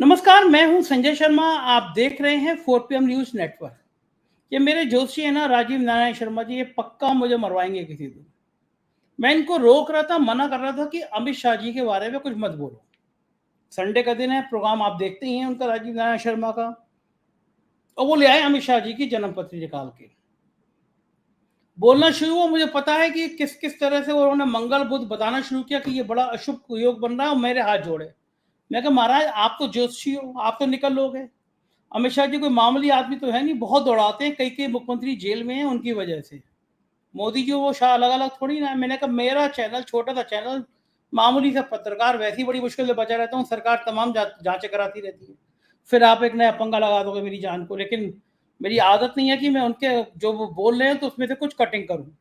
नमस्कार, मैं हूं संजय शर्मा। आप देख रहे हैं 4PM न्यूज नेटवर्क। ये मेरे जोशी है ना, राजीव नारायण शर्मा जी, ये पक्का मुझे मरवाएंगे किसी दिन। मैं इनको रोक रहा था, मना कर रहा था कि अमित शाह जी के बारे में कुछ मत बोलो। संडे का दिन है, प्रोग्राम आप देखते ही हैं उनका, राजीव नारायण शर्मा का, और वो ले आए अमित शाह जी की जन्मपत्री निकाल के। बोलना शुरू हुआ, मुझे पता है कि किस किस तरह से उन्होंने मंगल बुध बताना शुरू किया कि ये बड़ा अशुभ योग बन रहा है, और मेरे हाथ जोड़े। मैं कहा महाराज, आप तो ज्योतिषी हो, आप तो निकल लोगे। अमित शाह जी कोई मामूली आदमी तो है नहीं, बहुत दौड़ाते हैं, कई कई मुख्यमंत्री जेल में हैं उनकी वजह से। मोदी जी वो शाह अलग अलग थोड़ी ना है। मैंने कहा मेरा चैनल छोटा सा चैनल, मामूली सा पत्रकार, वैसे ही बड़ी मुश्किल से बचा रहता हूँ, सरकार तमाम जांचें कराती रहती है, फिर आप एक नया पंगा लगा दोगे मेरी जान को। लेकिन मेरी आदत नहीं है कि मैं उनके जो वो बोल रहे हैं तो उसमें से कुछ कटिंग करूँ।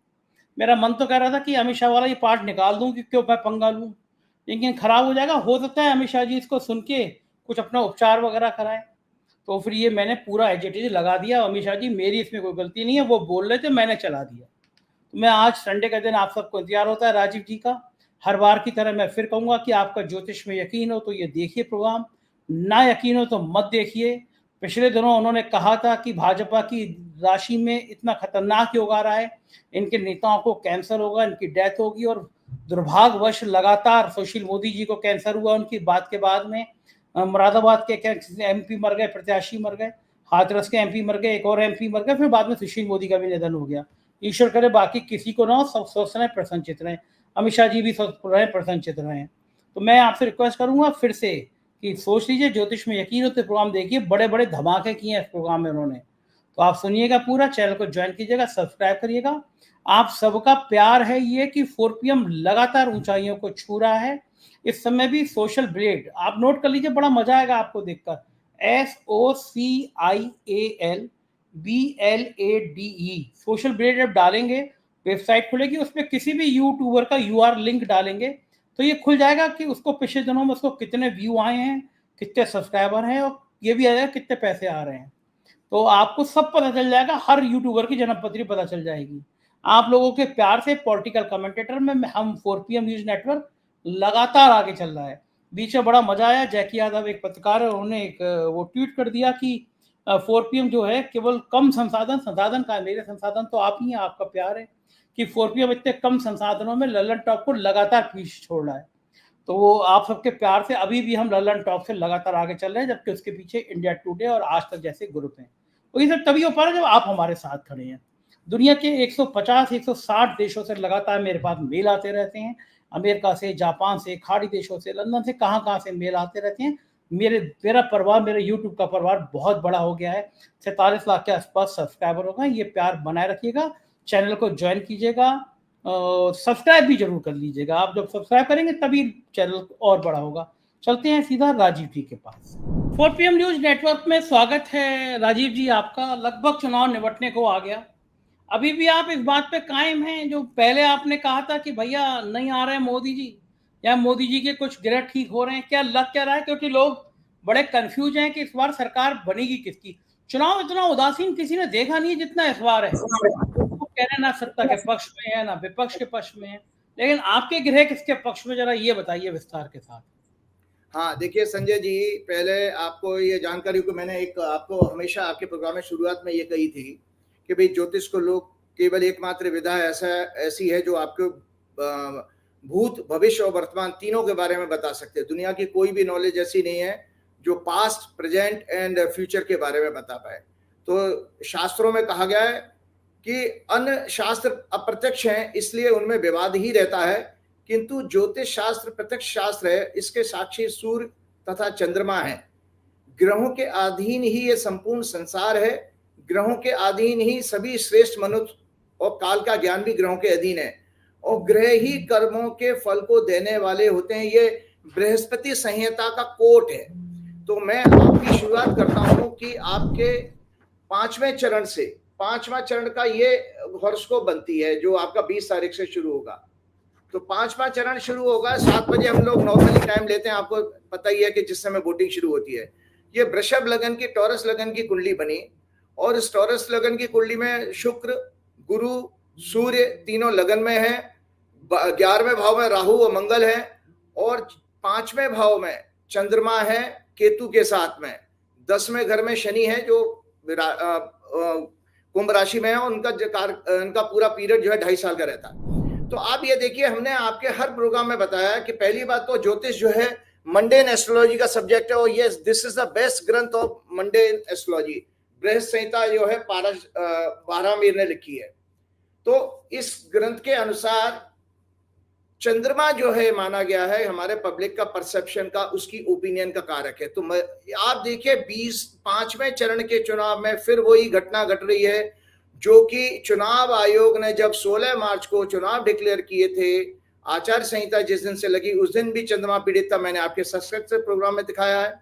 मेरा मन तो कह रहा था कि अमित शाह वाला ये पार्ट निकाल दूं कि क्यों मैं पंगा लूं, लेकिन खराब हो जाएगा। हो सकता है अमित शाह जी इसको सुन के कुछ अपना उपचार वगैरह कराएं, तो फिर ये मैंने पूरा एजिटेज लगा दिया। अमित शाह जी, मेरी इसमें कोई गलती नहीं है, वो बोल रहे थे, मैंने चला दिया। तो मैं आज संडे का दिन, आप सबको इंतजार होता है राजीव जी का। हर बार की तरह मैं फिर कहूंगा कि आपका ज्योतिष में यकीन हो तो ये देखिए प्रोग्राम, ना यकीन हो तो मत देखिए। पिछले दिनों उन्होंने कहा था कि भाजपा की राशि में इतना खतरनाक योग आ रहा है, इनके नेताओं को कैंसर होगा, इनकी डेथ होगी, और दुर्भाग्यवश लगातार सुशील मोदी जी को कैंसर हुआ उनकी बात के बाद में। मुरादाबाद के MP मर गए, प्रत्याशी मर गए, हाथरस के MP मर गए, एक और MP मर गए, फिर बाद में सुशील मोदी का भी निधन हो गया। ईश्वर करे बाकी किसी को ना हो, सब स्वस्थ रहें, प्रसन्नचित रहें। अमित शाह जी भी स्वस्थ रहें, प्रसन्नचित रहें। तो मैं आपसे रिक्वेस्ट करूंगा फिर से कि सोच लीजिए, ज्योतिष में यकीन हो तो प्रोग्राम देखिए, बड़े बड़े धमाके किए हैं इस प्रोग्राम में उन्होंने। तो आप सुनिएगा पूरा, चैनल को ज्वाइन कीजिएगा, सब्सक्राइब करिएगा। आप सबका प्यार है ये कि 4PM लगातार ऊंचाइयों को छू रहा है। इस समय भी सोशल ब्लेड आप नोट कर लीजिए, बड़ा मजा आएगा आपको देखकर। SOCIALBLADE सोशल ब्लेड जब डालेंगे, वेबसाइट खुलेगी, उसमें किसी भी यूट्यूबर का UR लिंक डालेंगे तो ये खुल जाएगा कि उसको पिछले दिनों में उसको कितने व्यू आए हैं, कितने सब्सक्राइबर हैं, और ये भी आ जाएगा कितने पैसे आ रहे हैं। तो आपको सब पता चल जाएगा, हर यूट्यूबर की जन्मपत्री पता चल जाएगी। आप लोगों के प्यार से पॉलिटिकल कमेंटेटर में हम 4PM न्यूज नेटवर्क लगातार आगे चल रहा है। बीच में बड़ा मजा आया, जैकी यादव एक पत्रकार है, उन्होंने एक वो ट्वीट कर दिया कि 4PM जो है केवल कम संसाधन का है। मेरे संसाधन तो आप ही हैं, आपका प्यार है कि 4PM इतने कम संसाधनों में लल्लन टॉप को लगातार पीछे छोड़ रहा है। तो वो आप सबके प्यार से अभी भी हम लल्लन टॉप से लगातार आगे चल रहे हैं, जबकि उसके पीछे इंडिया टुडे और आज तक जैसे ग्रुप हैं। तो ये सब तभी हो पा रहा है जब आप हमारे साथ खड़े हैं। दुनिया के 150-160 देशों से लगातार मेरे पास मेल आते रहते हैं, अमेरिका से, जापान से, खाड़ी देशों से, लंदन से, कहाँ से मेल आते रहते हैं। मेरा परिवार, मेरे यूट्यूब का परिवार बहुत बड़ा हो गया है, 47 लाख के आसपास सब्सक्राइबर हो गए। ये प्यार बनाए रखिएगा, चैनल को ज्वाइन कीजिएगा, सब्सक्राइब भी जरूर कर लीजिएगा। आप जब सब्सक्राइब करेंगे तभी चैनल और बड़ा होगा। चलते हैं सीधा राजीव जी के पास। 4PM न्यूज नेटवर्क में स्वागत है राजीव जी आपका। लगभग चुनाव निपटने को आ गया, अभी भी आप इस बात पे कायम हैं जो पहले आपने कहा था कि भैया नहीं आ रहे मोदी जी, या मोदी जी के कुछ ग्रह ठीक हो रहे हैं? क्या लग क्या रहा है? क्योंकि लोग बड़े कंफ्यूज हैं कि इस बार सरकार बनेगी किसकी। चुनाव इतना उदासीन किसी ने देखा नहीं जितना इस बार है। वो कह रहे हैं ना सत्ता के पक्ष में है ना विपक्ष के पक्ष में है, लेकिन आपके ग्रह किसके पक्ष में, जरा ये बताइए विस्तार के साथ। हाँ, देखिए संजय जी, पहले आपको ये जानकारी को मैंने आपको हमेशा आपके प्रोग्राम में शुरुआत में ये कही थी कि भाई ज्योतिष को लोग केवल एकमात्र विधा ऐसी है जो आपको भूत, भविष्य और वर्तमान तीनों के बारे में बता सकते हैं। दुनिया की कोई भी नॉलेज ऐसी नहीं है जो पास्ट, प्रेजेंट एंड फ्यूचर के बारे में बता पाए। तो शास्त्रों में कहा गया है कि अन्य शास्त्र अप्रत्यक्ष हैं, इसलिए उनमें विवाद ही रहता है, किंतु ज्योतिष शास्त्र प्रत्यक्ष शास्त्र है। इसके साक्षी सूर्य तथा चंद्रमा है। ग्रहों के अधीन ही ये संपूर्ण संसार है। ग्रहों के अधीन ही सभी श्रेष्ठ मनुष्य और काल का ज्ञान भी ग्रहों के अधीन है, और ग्रह ही कर्मों के फल को देने वाले होते हैं। ये बृहस्पति संहिता का कोट है। तो मैं आपकी शुरुआत करता हूं कि आपके पांचवा चरण का ये हॉरोस्कोप बनती है जो आपका 20 तारीख से शुरू होगा। तो 5वां चरण शुरू होगा 7 बजे। हम लोग नॉर्मली टाइम लेते हैं, आपको पता ही है कि जिस समय वोटिंग शुरू होती है। ये वृषभ लगन की, टॉरस लगन की कुंडली बनी, और इस टॉरस लगन की कुंडली में शुक्र, गुरु, सूर्य तीनों लगन में है। 11वें भाव में राहु और मंगल है, और 5वें भाव में चंद्रमा है, केतु के साथ में, 10वें घर में शनि है जो कुंभ राशि में है, उनका पूरा पीरियड जो है 2.5 साल का रहता है। तो आप ये देखिए, हमने आपके हर प्रोग्राम में बताया कि पहली बात तो ज्योतिष जो है मंडेन एस्ट्रोलॉजी का सब्जेक्ट है, और ये दिस इज द बेस्ट ग्रंथ ऑफ मंडेन एस्ट्रोलॉजी। बृहस्पति संहिता जो है बारहमीर ने लिखी है। तो इस ग्रंथ के अनुसार चंद्रमा जो है माना गया है हमारे पब्लिक का परसेप्शन का, उसकी ओपिनियन का कारक है। तो आप देखिए 5वें चरण के चुनाव में फिर वही घटना घट रही है जो कि चुनाव आयोग ने जब 16 मार्च को चुनाव डिक्लेयर किए थे, आचार संहिता जिस दिन से लगी उस दिन भी चंद्रमा पीड़ित था। मैंने आपके सशक्त प्रोग्राम में दिखाया है।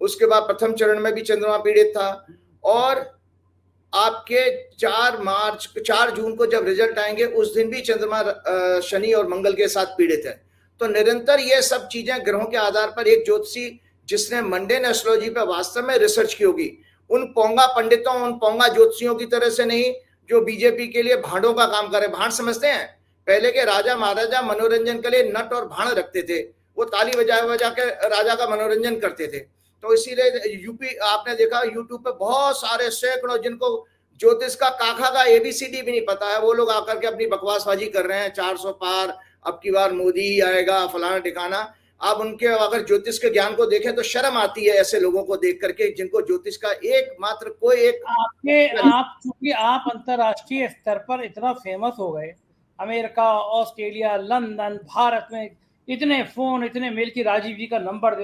उसके बाद प्रथम चरण में भी चंद्रमा पीड़ित था, और आपके 4 जून को जब रिजल्ट आएंगे उस दिन भी चंद्रमा शनि और मंगल के साथ पीड़ित है। तो निरंतर ये सब चीजें ग्रहों के आधार पर एक ज्योतिषी जिसने मंडेन एस्ट्रोलॉजी पर वास्तव में रिसर्च की होगी, उन पोंगा पंडितों, उन पोंगा ज्योतिषियों की तरह से नहीं जो बीजेपी के लिए भांडों का काम करे। भांड समझते हैं? पहले के राजा महाराजा मनोरंजन के लिए नट और भांड रखते थे, वो ताली बजा के राजा का मनोरंजन करते थे। तो इसीलिए यूपी आपने देखा यूट्यूब पे बहुत सारे सैकड़ों जिनको ज्योतिष का काखा का ABCD भी नहीं पता है, वो लोग आकर के अपनी बकवासबाजी कर रहे हैं, 400 पार, अब की बार मोदी आएगा, फलाना ठिकाना। आप उनके अगर ज्योतिष के ज्ञान को देखें तो शर्म आती है ऐसे लोगों को देख करके जिनको ज्योतिष का एकमात्र कोई एक चूंकि आप अंतरराष्ट्रीय स्तर पर इतना फेमस हो गए, अमेरिका, ऑस्ट्रेलिया, लंदन, भारत में इतने फोन, इतने मेल की राजीव जी का नंबर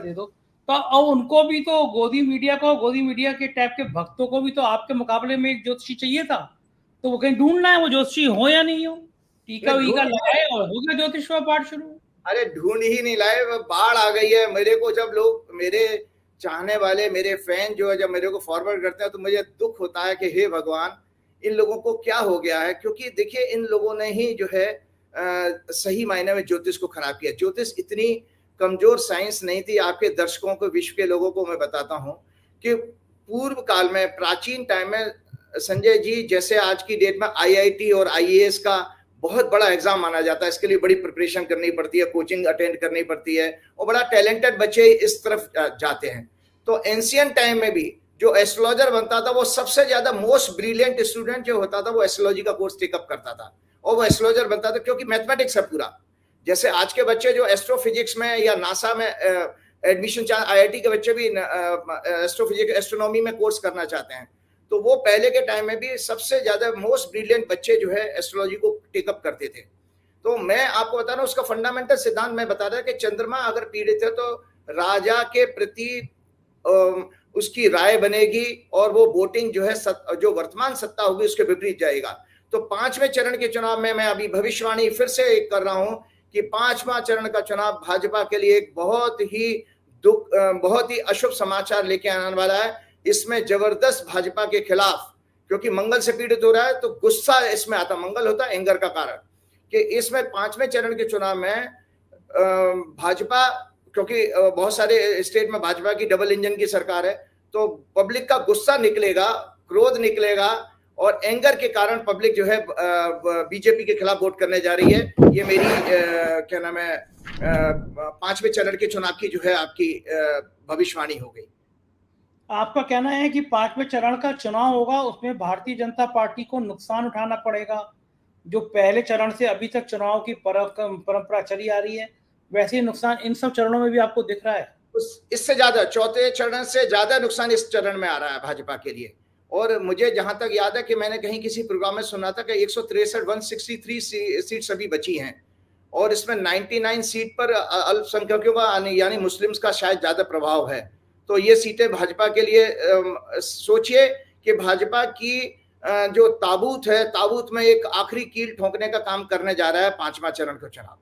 दे दो, तो अब उनको भी तो गोदी मीडिया के टाइप के भक्तों को भी तो आपके मुकाबले में एक ज्योतिषी चाहिए था। तो वो कहीं ढूंढना है वो ज्योतिषी हो या नहीं हो, टीका वीका लगाए और हो गया ज्योतिष का पाठ शुरू। अरे ढूंढ ही नहीं लाए, बाढ़ आ गई है। मेरे को जब लोग, मेरे चाहने वाले, मेरे फैन जो है, जब मेरे को फॉरवर्ड करते हैं तो मुझे दुख होता है कि हे भगवान, इन लोगों को क्या हो गया है। क्योंकि देखिए इन लोगों ने ही जो है सही मायने में ज्योतिष को खराब किया। ज्योतिष इतनी कमजोर साइंस नहीं थी। आपके दर्शकों को, विश्व के लोगों को मैं बताता हूं कि पूर्व काल में, प्राचीन टाइम में संजय जी, जैसे आज की डेट में IIT और IAS का बहुत बड़ा एग्जाम माना जाता है। इसके लिए बड़ी प्रिपरेशन करनी पड़ती है, कोचिंग अटेंड करनी पड़ती है, और बड़ा टैलेंटेड बच्चे इस तरफ जाते हैं। तो एंशियंट टाइम में भी जो एस्ट्रोलॉजर बनता था वो सबसे ज्यादा मोस्ट ब्रिलियंट स्टूडेंट जो होता था वो एस्ट्रोलॉजी का कोर्स टेकअप करता था और वो एस्ट्रोलॉजर बनता था, क्योंकि मैथमेटिक्स है पूरा। जैसे आज के बच्चे जो एस्ट्रोफिजिक्स में या नासा में एडमिशन IIT के बच्चे भी एस्ट्रोफिजिक्स, एस्ट्रोनॉमी में कोर्स करना चाहते हैं, तो वो पहले के टाइम में भी सबसे ज्यादा मोस्ट ब्रिलियंट बच्चे जो है एस्ट्रोलॉजी को टेकअप करते थे। तो मैं आपको बता रहा हूँ उसका फंडामेंटल सिद्धांत मैं बता रहा कि चंद्रमा अगर पीड़ित है तो राजा के प्रति उसकी राय बनेगी और वो वोटिंग जो है जो वर्तमान सत्ता होगी उसके विपरीत जाएगा। तो 5वें चरण के चुनाव में मैं अभी भविष्यवाणी फिर से कर रहा हूं कि 5वां चरण का चुनाव भाजपा के लिए एक बहुत ही अशुभ समाचार लेके आने वाला है। इसमें जबरदस्त भाजपा के खिलाफ, क्योंकि मंगल से पीड़ित हो रहा है तो गुस्सा इसमें आता, मंगल होता है एंगर का कारण, कि इसमें 5वें चरण के चुनाव में भाजपा, क्योंकि बहुत सारे स्टेट में भाजपा की डबल इंजन की सरकार है, तो पब्लिक का गुस्सा निकलेगा, क्रोध निकलेगा और एंगर के कारण पब्लिक जो है बीजेपी के खिलाफ वोट करने जा रही है। ये मेरी क्या नाम है 5वें चरण के चुनाव की जो है आपकी भविष्यवाणी हो गई। आपका कहना है कि 5वें चरण का चुनाव होगा, उसमें भारतीय जनता पार्टी को नुकसान उठाना पड़ेगा। जो पहले चरण से अभी तक चुनाव की परंपरा चली आ रही है, वैसे ही नुकसान इन सब चरणों में भी आपको दिख रहा है? इससे ज्यादा, चौथे चरण से ज्यादा नुकसान इस चरण में आ रहा है भाजपा के लिए। और मुझे जहां तक याद है कि मैंने कहीं किसी प्रोग्राम में सुना था कि 163 सीट्स अभी बची हैं और इसमें 99 सीट पर अल्पसंख्यकों का यानी मुस्लिम्स का शायद ज्यादा प्रभाव है। तो ये सीटें भाजपा के लिए, सोचिए कि भाजपा की जो ताबूत है, ताबूत में एक आखिरी कील ठोकने का काम करने जा रहा है 5वां चरण का चुनाव।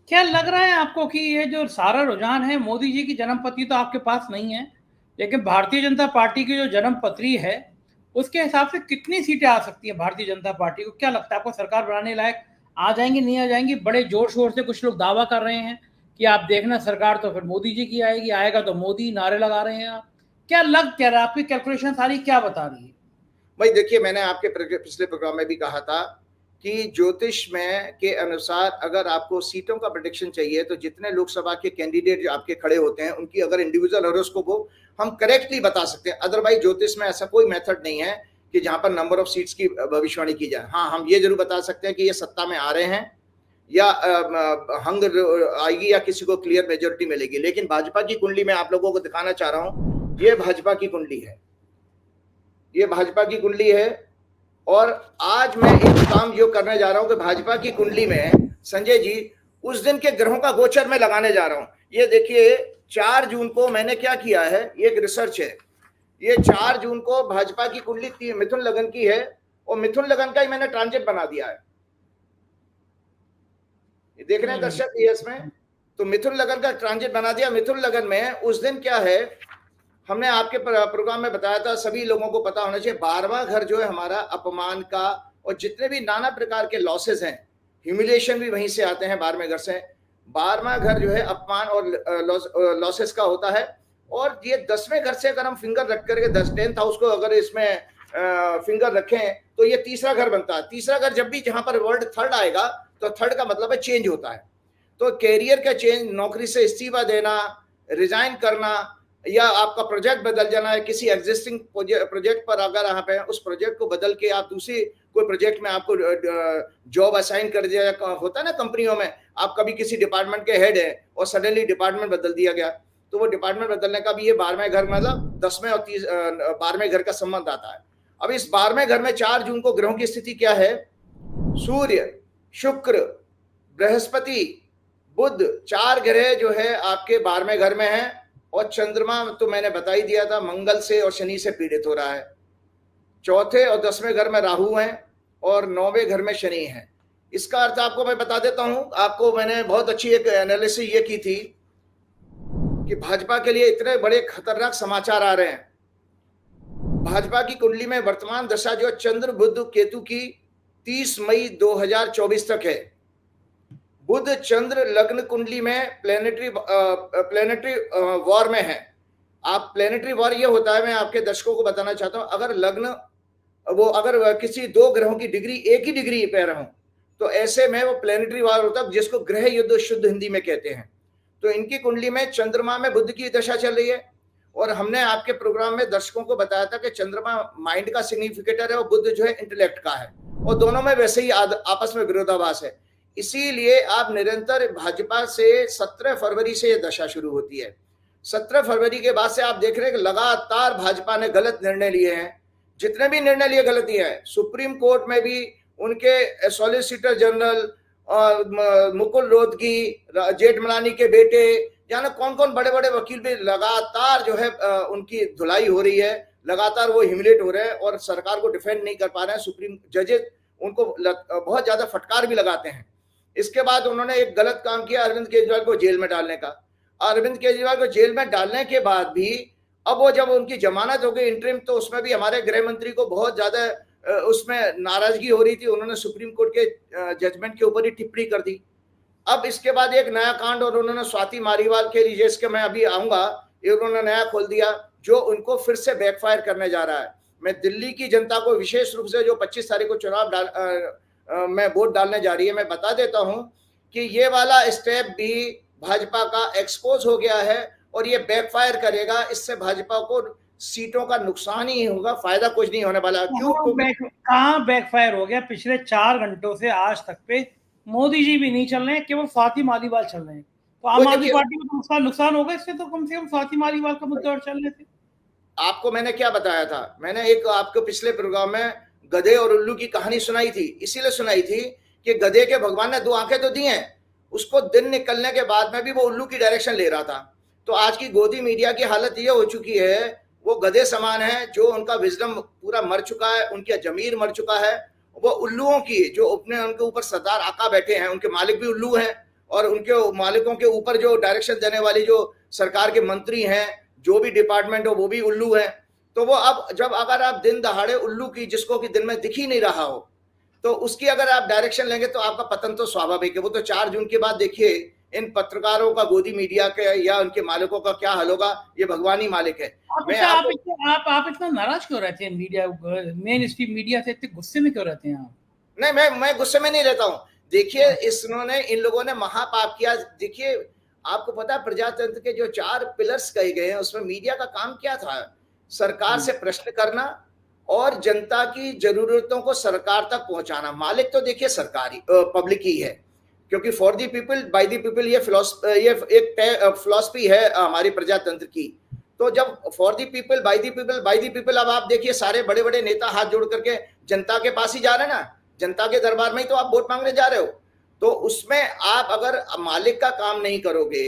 क्या लग रहा है आपको कि ये जो सारा रुझान है, मोदी जी की जन्मपत्री तो आपके पास नहीं है, लेकिन भारतीय जनता पार्टी की जो जन्मपत्री है उसके हिसाब से कितनी सीटें आ सकती है भारतीय जनता पार्टी को? क्या लगता है आपको सरकार बनाने लायक आ जाएंगी, नहीं आ जाएंगी? बड़े जोर शोर से कुछ लोग दावा कर रहे हैं कि आप देखना सरकार तो फिर मोदी जी की आएगी, आएगा तो मोदी, नारे लगा रहे हैं आप। क्या रहा है, आपकी कैलकुलेशन सारी क्या बता रही है? भाई देखिए, मैंने आपके पिछले प्रोग्राम में भी कहा था कि ज्योतिष में के अनुसार अगर आपको सीटों का प्रेडिक्शन चाहिए तो जितने लोकसभा के कैंडिडेट जो आपके खड़े होते हैं उनकी अगर इंडिविजुअल हॉरोस्कोप हो हम करेक्टली बता सकते हैं। अदरवाइज ज्योतिष में ऐसा कोई मेथड नहीं है कि जहां पर नंबर ऑफ सीट्स की भविष्यवाणी की जाए। हाँ, हम ये जरूर बता सकते हैं कि ये सत्ता में आ रहे हैं या हंग आएगी या किसी को क्लियर मेजोरिटी मिलेगी। लेकिन भाजपा की कुंडली में आप लोगों को दिखाना चाह रहा हूं, ये भाजपा की कुंडली है, ये भाजपा की कुंडली है। और आज मैं एक काम जो करने जा रहा हूं कि भाजपा की कुंडली में संजय जी उस दिन के ग्रहों का गोचर में लगाने जा रहा हूं। ये देखिए 4 जून को मैंने क्या किया है, ये एक रिसर्च है। ये 4 जून को भाजपा की कुंडली मिथुन लगन की है और मिथुन लगन का ही मैंने ट्रांजिट बना दिया है। ये देख रहे हैं दर्शक ये इसमें, तो मिथुन लगन का ट्रांजिट बना दिया। मिथुन लगन में उस दिन क्या है, हमने आपके प्रोग्राम में बताया था, सभी लोगों को पता होना चाहिए, 12वां घर जो है हमारा अपमान का और जितने भी नाना प्रकार के लॉसेस हैं, ह्यूमिलिएशन भी वहीं से आते हैं 12वें घर से। 12वां घर जो है अपमान और लॉसेस का होता है। और ये 10वें घर से अगर हम फिंगर रख करके 10th हाउस को अगर इसमें फिंगर रखें तो ये तीसरा घर बनता है। तीसरा घर जब भी जहां पर वर्ड थर्ड आएगा तो थर्ड का मतलब है चेंज होता है। तो कैरियर का चेंज, नौकरी से इस्तीफा देना, रिजाइन करना, या आपका प्रोजेक्ट बदल जाना है, किसी एग्जिस्टिंग प्रोजेक्ट पर अगर आप हैं उस प्रोजेक्ट को बदल के आप दूसरी कोई प्रोजेक्ट में आपको जॉब असाइन कर दिया होता है ना कंपनियों में, आप कभी किसी डिपार्टमेंट के हेड है और सडनली डिपार्टमेंट बदल दिया गया, तो वो डिपार्टमेंट बदलने का भी ये 12वें घर मतलब 10वें और 12वें घर का संबंध आता है। अब इस 12वें घर में 4 जून को ग्रहों की स्थिति क्या है, सूर्य, शुक्र, बृहस्पति, बुध, 4 ग्रह जो है आपके 12वें घर में है। और चंद्रमा तो मैंने बता ही दिया था मंगल से और शनि से पीड़ित हो रहा है। चौथे और 10वें घर में राहु हैं और 9वें घर में शनि है। इसका अर्थ आपको मैं बता देता हूं, आपको मैंने बहुत अच्छी एक एनालिसिस ये की थी कि भाजपा के लिए इतने बड़े खतरनाक समाचार आ रहे हैं। भाजपा की कुंडली में वर्तमान दशा जो चंद्र बुध केतु की 30 मई 2024 तक है। बुध चंद्र लग्न कुंडली में प्लेनेटरी वॉर में है। आप प्लेनेटरी वॉर ये होता है, मैं आपके दर्शकों को बताना चाहता हूं, अगर लग्न अगर किसी 2 ग्रहों की डिग्री एक ही डिग्री पे रहूं तो ऐसे में वो प्लेनेटरी वॉर होता है, जिसको ग्रह युद्ध शुद्ध हिंदी में कहते हैं। तो इनकी कुंडली में चंद्रमा में बुध की दशा चल रही है। और हमने आपके प्रोग्राम में दर्शकों को बताया था कि चंद्रमा माइंड का सिग्निफिकेटर है और बुध जो है इंटेलेक्ट का है, और दोनों में वैसे ही आपस में विरोधाभास है। इसीलिए आप निरंतर भाजपा से 17 फरवरी से ये दशा शुरू होती है। 17 फरवरी के बाद से आप देख रहे हैं कि लगातार भाजपा ने गलत निर्णय लिए हैं। जितने भी निर्णय लिए गलत ही है। सुप्रीम कोर्ट में भी उनके सॉलिसिटर जनरल मुकुल रोहतगी, जेठमलानी के बेटे, जाने कौन कौन बड़े बड़े वकील भी लगातार जो है उनकी धुलाई हो रही है। लगातार वो ह्यूमिलेट हो रहे हैं और सरकार को डिफेंड नहीं कर पा रहे हैं। सुप्रीम जजेस उनको बहुत ज्यादा फटकार भी लगाते हैं। इसके बाद उन्होंने एक गलत काम किया अरविंद केजरीवाल को जेल में डालने का। अरविंद केजरीवाल को जेल में डालने के बाद भी अब वो जब उनकी जमानत हो गई इंटरिम, तो उसमें भी हमारे गृह मंत्री को बहुत ज्यादा उसमें नाराजगी हो रही थी। उन्होंने सुप्रीम कोर्ट के जजमेंट के ऊपर ही टिप्पणी कर दी। अब इसके बाद एक नया कांड और उन्होंने स्वाति मालीवाल के लिए, जिसके मैं अभी आऊंगा, ये उन्होंने नया खोल दिया जो उनको फिर से बैकफायर करने जा रहा है। मैं दिल्ली की जनता को विशेष रूप से जो 25 तारीख को चुनाव में वोट डालने जा रही है, मैं बता देता हूं कि ये वाला स्टेप भी भाजपा का एक्सपोज हो गया है और ये बैकफायर करेगा। इससे भाजपा को सीटों का नुकसान ही होगा, फायदा कुछ नहीं होने वाला। क्यों? कहाँ बैकफायर हो गया? पिछले 4 घंटों से आज तक पे मोदी जी भी नहीं चल रहे हैं, केवल स्वाति मालीवाल चल रहे हैं। तो आम आदमी पार्टी को तो नुकसान होगा इससे, तो कम से कम स्वाति मालीवाल का मुद्दा और चल रहे थे। आपको मैंने क्या बताया था? मैंने एक आपको पिछले प्रोग्राम में गधे और उल्लू की कहानी सुनाई थी। इसीलिए सुनाई थी कि गधे के भगवान ने 2 आंखें तो दी हैं, उसको दिन निकलने के बाद में भी वो उल्लू की डायरेक्शन ले रहा था। तो आज की गोदी मीडिया की हालत ये हो चुकी है, वो गधे समान है, जो उनका विजडम पूरा मर चुका है, उनका जमीर मर चुका है। वो उल्लुओं की जो उनके ऊपर सरदार आका बैठे हैं, उनके मालिक भी उल्लू हैं, और उनके मालिकों के ऊपर जो डायरेक्शन देने वाली जो सरकार के मंत्री हैं, जो भी डिपार्टमेंट हो, वो भी उल्लू है। तो वो अब जब अगर आप दिन दहाड़े उल्लू की, जिसको कि दिन में दिख ही नहीं रहा हो, तो उसकी अगर आप डायरेक्शन लेंगे तो आपका पतन तो स्वाभाविक है। वो तो 4 जून के बाद देखिए इन पत्रकारों का, गोदी मीडिया के या उनके मालिकों का क्या हाल होगा। ये भगवान ही मालिक है। आप इतना नाराज क्यों रहते हैं मीडिया, मेन स्ट्रीम मीडिया से? इतने गुस्से में क्यों रहते हैं आप? नहीं, मैं गुस्से में नहीं रहता हूं। देखिए, इन्होंने, इन लोगों ने महापाप किया। देखिए, आपको पता है प्रजातंत्र के जो 4 पिलर्स कहे गए हैं उसमें मीडिया का काम क्या था? सरकार से प्रश्न करना और जनता की जरूरतों को सरकार तक पहुंचाना। मालिक तो देखिए सरकारी पब्लिक ही है, क्योंकि for the people by the people ये एक फिलॉसफी है हमारी प्रजातंत्र की। तो जब for the people by the people by the people, अब आप देखिए सारे बड़े बड़े नेता हाथ जोड़ करके जनता के पास ही जा रहे हैं ना, जनता के दरबार में ही तो आप वोट मांगने जा रहे हो। तो उसमें आप अगर मालिक का काम नहीं करोगे,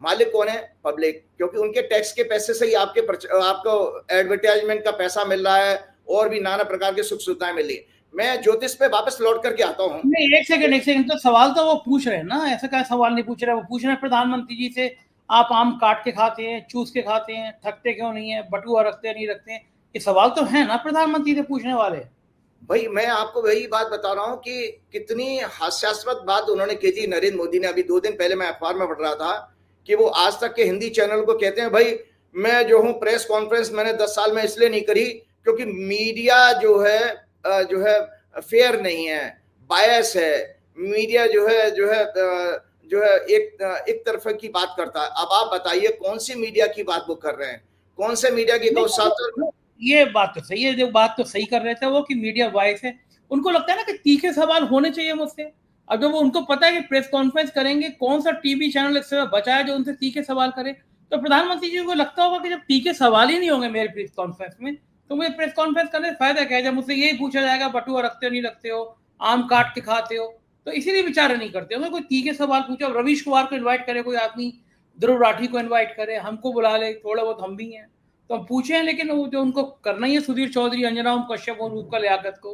मालिक कौन है? पब्लिक, क्योंकि उनके टैक्स के पैसे से ही आपको एडवर्टाइजमेंट का पैसा मिल रहा है और भी नाना प्रकार की सुख सुविधाएं मिल रही है। मैं ज्योतिष पे वापस लौट करके आता हूँ। नहीं, एक सेकंड, तो सवाल तो वो पूछ रहे हैं ना, ऐसा क्या सवाल नहीं पूछ रहे, वो पूछ रहे हैं प्रधानमंत्री जी से, आप आम काट के खाते हैं, चूस के खाते हैं, थकते क्यों नहीं है, बटुआ रखते नहीं रखते हैं, ये सवाल तो है ना प्रधानमंत्री से पूछने वाले। भाई मैं आपको वही बात बता रहा हूँ कि कितनी हास्यास्पद बात उन्होंने की थी नरेंद्र मोदी ने। अभी 2 दिन पहले मैं अखबार में पढ़ रहा था कि वो आज तक के हिंदी चैनल को कहते हैं, भाई मैं जो हूँ प्रेस कॉन्फ्रेंस मैंने 10 साल में इसलिए नहीं करी क्योंकि मीडिया जो है फेयर नहीं है, बायस है। मीडिया जो है एक तरफ की बात करता है। अब आप बताइए कौन सी मीडिया की बात वो कर रहे हैं? कौन से मीडिया की? ये बात तो सही है, जो बात तो सही कर रहे थे वो कि मीडिया वॉइस है। उनको लगता है ना कि तीखे सवाल होने चाहिए मुझसे। अगर वो उनको पता है कि प्रेस कॉन्फ्रेंस करेंगे, कौन सा टीवी चैनल इस समय बचा है जो उनसे तीखे सवाल करे, तो प्रधानमंत्री जी को लगता होगा कि जब तीखे सवाल ही नहीं होंगे मेरे प्रेस कॉन्फ्रेंस में, तो मुझे प्रेस कॉन्फ्रेंस करने से फायदा क्या है? जब मुझसे यही पूछा जाएगा बटुआ रखते हो नहीं रखते हो, आम काट के खाते हो, तो इसीलिए विचार नहीं करते होंगे। कोई तीखे सवाल पूछो, रवीश कुमार को इन्वाइट करे कोई आदमी, ध्रुव राठी को इन्वाइट करे, हमको बुला ले, थोड़ा बहुत हम भी हैं तो हम पूछे हैं, लेकिन वो जो उनको करना ही है सुधीर चौधरी, अंजना ओम कश्यप और रूपकल याकत को,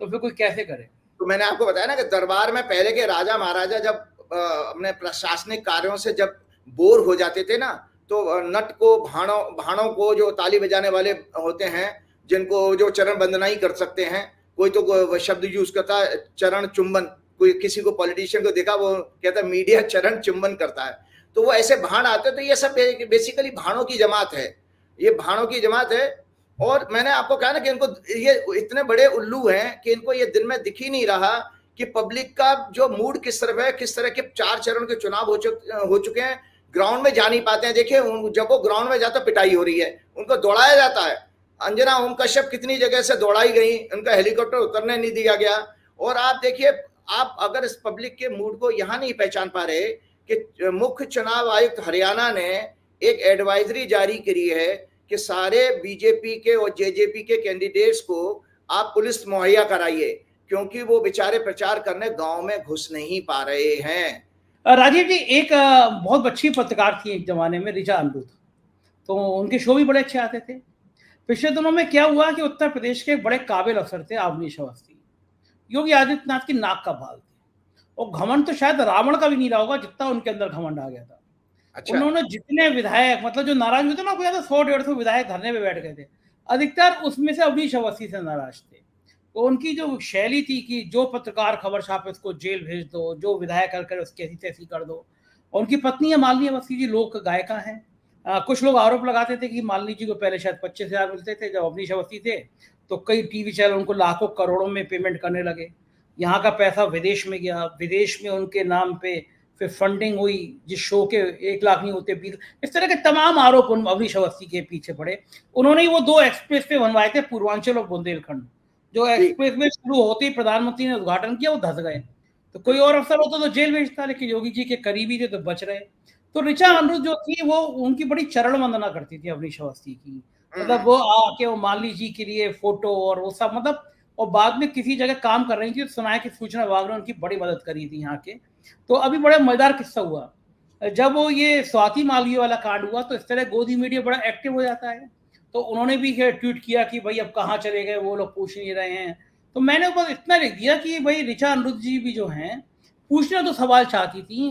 तो फिर कोई कैसे करे? तो मैंने आपको बताया ना कि दरबार में पहले के राजा महाराजा जब अपने प्रशासनिक कार्यों से जब बोर हो जाते थे ना, तो नट को भाणों को, जो ताली बजाने वाले होते हैं, जिनको जो चरण वंदना ही कर सकते हैं, कोई तो शब्द यूज करता है चरण चुंबन। कोई किसी को पॉलिटिशियन को देखा वो कहता है मीडिया चरण चुंबन करता है, तो वो ऐसे भाण आते। तो ये सब बेसिकली भाणों की जमात है, ये भाणों की जमात है। और मैंने आपको कहा ना कि इनको ये इतने बड़े उल्लू हैं कि इनको ये दिन में दिख ही नहीं रहा कि पब्लिक का जो मूड किस तरह है, किस तरह के 4 चरण के चुनाव हो चुके हैं। ग्राउंड में जा नहीं पाते हैं। देखिए जब वो ग्राउंड में जाता पिटाई हो रही है, उनको दौड़ाया जाता है। अंजना ओम कश्यप कितनी जगह से दौड़ाई गई, उनका हेलीकॉप्टर उतरने नहीं दिया गया। और आप देखिए, आप अगर इस पब्लिक के मूड को यहाँ नहीं पहचान पा रहे कि मुख्य चुनाव आयुक्त हरियाणा ने एक एडवाइजरी जारी करी है कि सारे बीजेपी के और जेजेपी के कैंडिडेट्स को आप पुलिस मुहैया कराइए, क्योंकि वो बेचारे प्रचार करने गांव में घुस नहीं पा रहे हैं। राजीव जी, एक बहुत अच्छी पत्रकार थी एक जमाने में, ऋचा अमृत, तो उनके शो भी बड़े अच्छे आते थे। पिछले दिनों में क्या हुआ कि उत्तर प्रदेश के बड़े काबिल अफसर थे अवनीश अवस्थी, योगी आदित्यनाथ की नाक का बाल थे, और घमंड तो शायद रावण का भी नहीं रहा होगा जितना उनके अंदर घमंड आ गया था। अच्छा। उन्होंने जितने विधायक, मतलब जो नाराज हुए थे ना, 100-150 विधायक धरने पे बैठ गए थे, अधिकतर उसमें से अवनीश अवस्थी से नाराज थे। तो उनकी जो शैली थी कि जो पत्रकार खबर छापे उसको जेल भेज दो, जो विधायक कर उसकी ऐसी तैसी कर दो। और उनकी पत्नी है मालिनी अवस्थी जी, लोक गायिका हैं। कुछ लोग आरोप लगाते थे कि मालिनी जी को पहले शायद 25,000 मिलते थे जब अवनीश अवस्थी थे, तो कई टीवी चैनल उनको लाखों करोड़ों में पेमेंट करने लगे। यहाँ का पैसा विदेश में गया, विदेश में उनके नाम पे फिर फंडिंग हुई, जिस शो के 1 लाख नहीं होते 20। इस तरह के तमाम आरोप अवनीश अवस्थी के पीछे पड़े। उन्होंने ही वो 2 एक्सप्रेस वे बनवाए थे, पूर्वांचल और बुंदेलखंड। जो एक्सप्रेस वे शुरू होते ही प्रधानमंत्री ने उद्घाटन किया, वो धस गए। तो कोई और अफसर होता तो जेल भेजता, लेकिन योगी जी के करीबी थे तो बच रहे। तो ऋचा अमृत जो थी वो उनकी बड़ी चरण वंदना करती थी अवनीश अवस्थी की, मतलब वो आके वो मालिनी जी के लिए फोटो और वो सब, मतलब, और बाद में किसी जगह काम कर रही थी तो सुनाया कि सूचना विभाग ने उनकी बड़ी मदद करी थी यहाँ के। तो अभी बड़ा मजेदार किस्सा हुआ, जब वो ये स्वाति मालवीय वाला कांड हुआ तो इस तरह गोदी मीडिया बड़ा एक्टिव हो जाता है। तो उन्होंने भी ट्वीट किया कि भाई अब कहाँ चले गए, वो लोग पूछ नहीं रहे हैं। तो मैंने बस इतना लिख दिया कि भाई ऋचा अमृत जी भी जो हैं पूछना तो सवाल चाहती थी,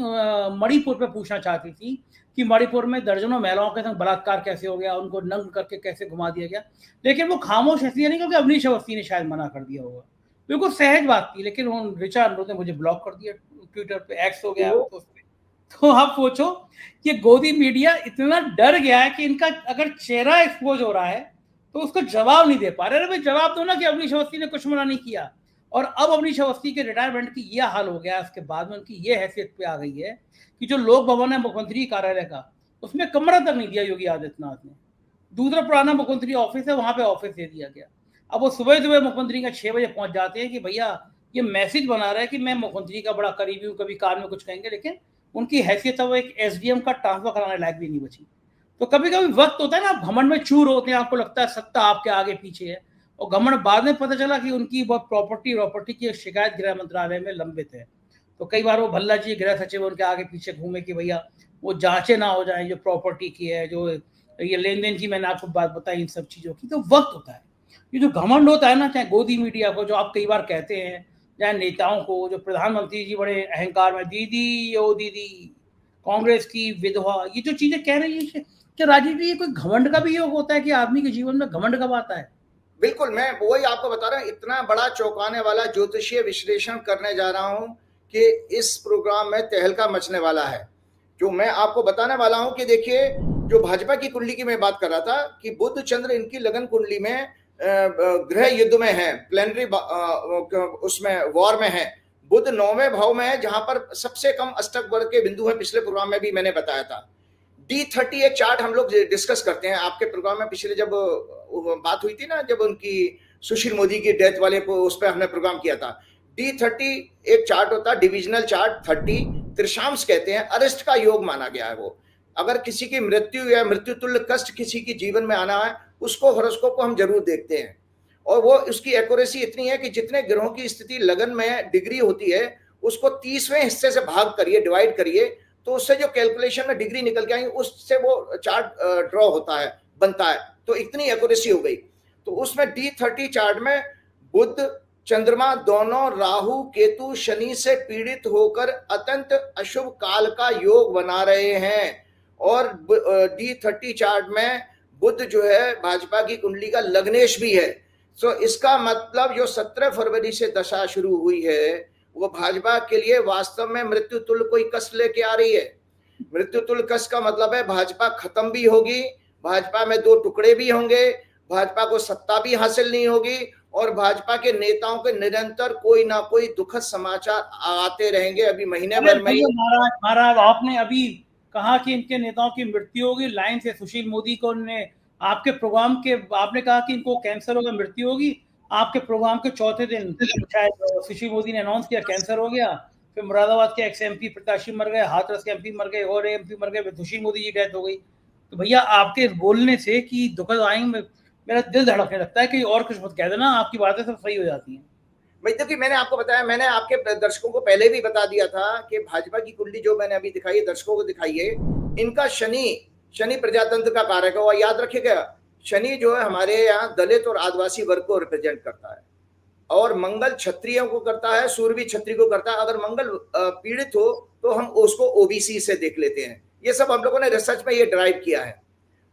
मणिपुर पे पूछना चाहती थी कि मणिपुर में दर्जनों महिलाओं के संग बलात्कार कैसे हो गया, उनको नंग करके कैसे घुमा दिया गया, लेकिन वो खामोश इसलिए नहीं क्योंकि अवनीश अवस्थी ने शायद मना कर दिया होगा। बिल्कुल सहज बात थी, लेकिन ऋचा अमृत ने मुझे ब्लॉक कर दिया ट्विटर पे, एक्स हो गया तो आप सोचो कि गोदी मीडिया इतना डर गया है कि इनका अगर चेहरा एक्सपोज हो रहा है तो उसको जवाब नहीं दे पा रहे। अरे भाई जवाब दो ना कि अवनीश अवस्थी ने कुछ मना नहीं किया, और अब अवनीश अवस्थी के रिटायरमेंट की यह हाल हो गया, उसके बाद में उनकी ये हैसियत पे आ गई है कि जो लोक भवन है मुख्यमंत्री कार्यालय का, उसमें कमरा तक नहीं दिया योगी आदित्यनाथ ने। दूसरा पुराना मुख्यमंत्री ऑफिस है, वहां पे ऑफिस दे दिया गया। अब वो सुबह सुबह मुख्यमंत्री का 6 बजे पहुंच जाते हैं कि भैया ये मैसेज बना रहा है कि मैं मुख्यमंत्री का बड़ा करीबी हूँ, कभी कार में कुछ कहेंगे, लेकिन उनकी हैसियत अब एक एसडीएम का ट्रांसफर कराने लायक भी नहीं बची। तो कभी कभी वक्त होता है ना, आप घमंड में चूर होते हैं, आपको लगता है सत्ता आपके आगे पीछे है, और घमंड बाद में पता चला कि उनकी बहुत प्रॉपर्टी की शिकायत गृह मंत्रालय में लंबित है। तो कई बार वो भल्ला जी गृह सचिव उनके आगे पीछे घूमे कि भैया वो जांचें ना हो जाए जो प्रॉपर्टी की है, जो ये लेन देन की मैंने आपको बात बताई, इन सब चीजों की। तो वक्त होता है, ये जो घमंड होता है ना, चाहे गोदी मीडिया को जो आप कई बार कहते हैं, चाहे नेताओं को, जो प्रधानमंत्री जी बड़े अहंकार में दीदी ओ दीदी कांग्रेस की विधवा, ये जो चीजें कह रही है, क्या राजीव जी ये कोई घमंड का भी योग होता है कि आदमी के जीवन में घमंड कब आता है? बिल्कुल, मैं वही आपको बता रहा हूँ, इतना बड़ा चौंकाने वाला ज्योतिषीय विश्लेषण करने जा रहा हूं कि इस प्रोग्राम में तहलका मचने वाला है। जो मैं आपको बताने वाला हूं कि देखिए, जो भाजपा की कुंडली की मैं बात कर रहा था कि बुध चंद्र इनकी लगन कुंडली में गृह युद्ध में है, प्लेनरी उसमें वॉर में है। बुध 9वें भाव में है, जहां पर सबसे कम अष्टक वर्ग के बिंदु है। पिछले प्रोग्राम में भी मैंने बताया था। D30 एक चार्ट हम लोग डिस्कस करते हैं आपके प्रोग्राम में, पिछले जब बात हुई थी ना, जब उनकी सुशील मोदी की डेथ वाले उस पर हमने प्रोग्राम किया था। D30 एक चार्ट होता है, डिविजनल चार्ट 30 त्रिशांश कहते हैं, अरिष्ट का योग माना गया है। वो अगर किसी की मृत्यु या मृत्यु तुल्य कष्ट किसी की जीवन में आना है, उसको हॉरोस्कोप को हम जरूर देखते हैं, और वो उसकी एक्यूरेसी इतनी है कि जितने ग्रहों की स्थिति लगन में डिग्री होती है, उसको 30वें हिस्से से भाग करिए, डिवाइड करिए, तो उससे जो कैलकुलेशन में डिग्री निकल के आई, उससे वो चार्ट ड्रॉ होता है, बनता है। तो इतनी एक्यूरेसी हो गई। तो उसमें D30 चार्ट में बुध चंद्रमा दोनों राहु केतु शनि से पीड़ित होकर अत्यंत अशुभ काल का योग बना रहे हैं। और D30 चार्ट में बुध जो है भाजपा की कुंडली का लग्नेश भी है। तो इसका मतलब जो 17 फरवरी से दशा शुरू हुई है, वो भाजपा के लिए वास्तव में मृत्यु तुल्य कोई कष्ट लेके आ रही है। मृत्यु तुल्य कष्ट का मतलब है भाजपा खत्म भी होगी, भाजपा में 2 टुकड़े भी होंगे, भाजपा को सत्ता भी हासिल नहीं होगी, और भाजपा के नेताओं के निरंतर कोई ना कोई दुखद समाचार आते रहेंगे। अभी महीने भर में महाराज आपने अभी कहा कि इनके नेताओं की मृत्यु होगी, लाइन से सुशील मोदी को उन्होंने आपके प्रोग्राम के, आपने कहा कि इनको कैंसर होगा, मृत्यु होगी। आपके प्रोग्राम के चौथे दिन शायद सुशील मोदी ने अनाउंस किया कैंसर हो गया। फिर मुरादाबाद के एक्स MP प्रत्याशी मर गए, हाथरस के MP मर गए, और MP मर गए, सुशील मोदी की डेथ हो गई। तो भैया आपके बोलने से कि दुखद आएंगे, मेरा दिल धड़कने लगता है कि और कुछ मत कह देना, आपकी बातें सब सही हो जाती हैं। भाई देखिए, मैंने आपको बताया, मैंने आपके दर्शकों को पहले भी बता दिया था कि भाजपा की कुंडली जो मैंने अभी दिखाई है, दर्शकों को दिखाई है, इनका शनि प्रजातंत्र का कारक है। और याद रखिएगा, शनि जो है हमारे यहाँ दलित और आदिवासी वर्ग को रिप्रेजेंट करता है, और मंगल क्षत्रियों को करता है, सूर्य भी क्षत्रिय को करता है। अगर मंगल पीड़ित हो तो हम उसको OBC से देख लेते हैं। ये सब हम लोगों ने रिसर्च में ये ड्राइव किया है।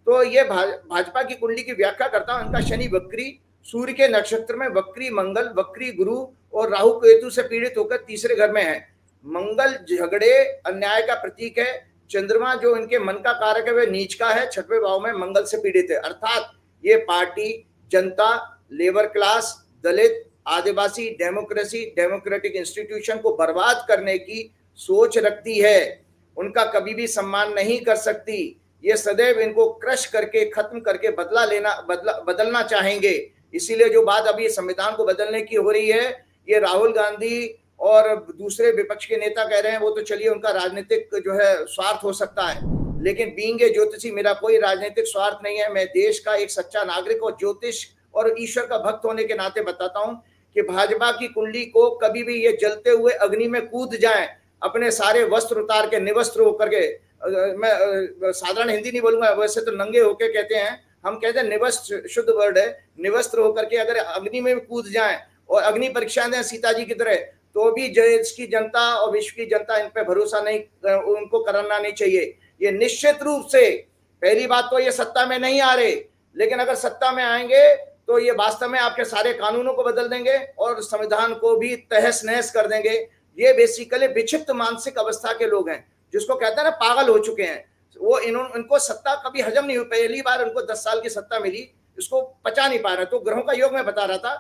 तो ये भाजपा की कुंडली की व्याख्या करता हूं। इनका शनि वक्री, सूर्य के नक्षत्र में वक्री मंगल, वक्री गुरु और राहु केतु से पीड़ित होकर तीसरे घर में है। मंगल झगड़े अन्याय का प्रतीक है। चंद्रमा जो इनके मन का कारक है वह नीच का है, 6वें भाव में मंगल से पीड़ित है। अर्थात ये पार्टी जनता, लेबर क्लास, दलित, आदिवासी, डेमोक्रेसी, डेमोक्रेटिक इंस्टीट्यूशन को बर्बाद करने की सोच रखती है। उनका कभी भी सम्मान नहीं कर सकती। ये सदैव इनको क्रश करके, खत्म करके बदलना चाहेंगे। इसीलिए जो बात अभी संविधान को बदलने की हो रही है, ये राहुल गांधी और दूसरे विपक्ष के नेता कह रहे हैं, वो तो चलिए उनका राजनीतिक जो है स्वार्थ हो सकता है, लेकिन बीइंग ए ज्योतिषी मेरा कोई राजनीतिक स्वार्थ नहीं है। मैं देश का एक सच्चा नागरिक और ज्योतिष और ईश्वर का भक्त होने के नाते बताता हूं कि भाजपा की कुंडली को कभी भी ये जलते हुए अग्नि में कूद जाएं, अपने सारे वस्त्र उतार के, निवस्त्र होकर के, मैं साधारण हिंदी नहीं बोलूंगा, वैसे तो नंगे होके कहते हैं, हम कहते हैं निवस्त्र, शुद्ध वर्ड है, निवस्त्र होकर के अगर अग्नि में कूद जाएं और अग्नि परीक्षा दें सीता जी की तरह, तो भी देश की जनता और विश्व की जनता इन पे भरोसा नहीं, उनको करना नहीं चाहिए। ये निश्चित रूप से, पहली बात तो ये सत्ता में नहीं आ रहे, लेकिन अगर सत्ता में आएंगे तो ये वास्तव में आपके सारे कानूनों को बदल देंगे और संविधान को भी तहस नहस कर देंगे। ये बेसिकली विक्षिप्त मानसिक अवस्था के लोग हैं, जिसको कहते हैं ना पागल हो चुके हैं। वो इनको सत्ता कभी हजम नहीं हुई। पहली बार उनको 10 साल की सत्ता मिली, इसको पचा नहीं पा रहे। तो ग्रहों का योग मैं बता रहा था,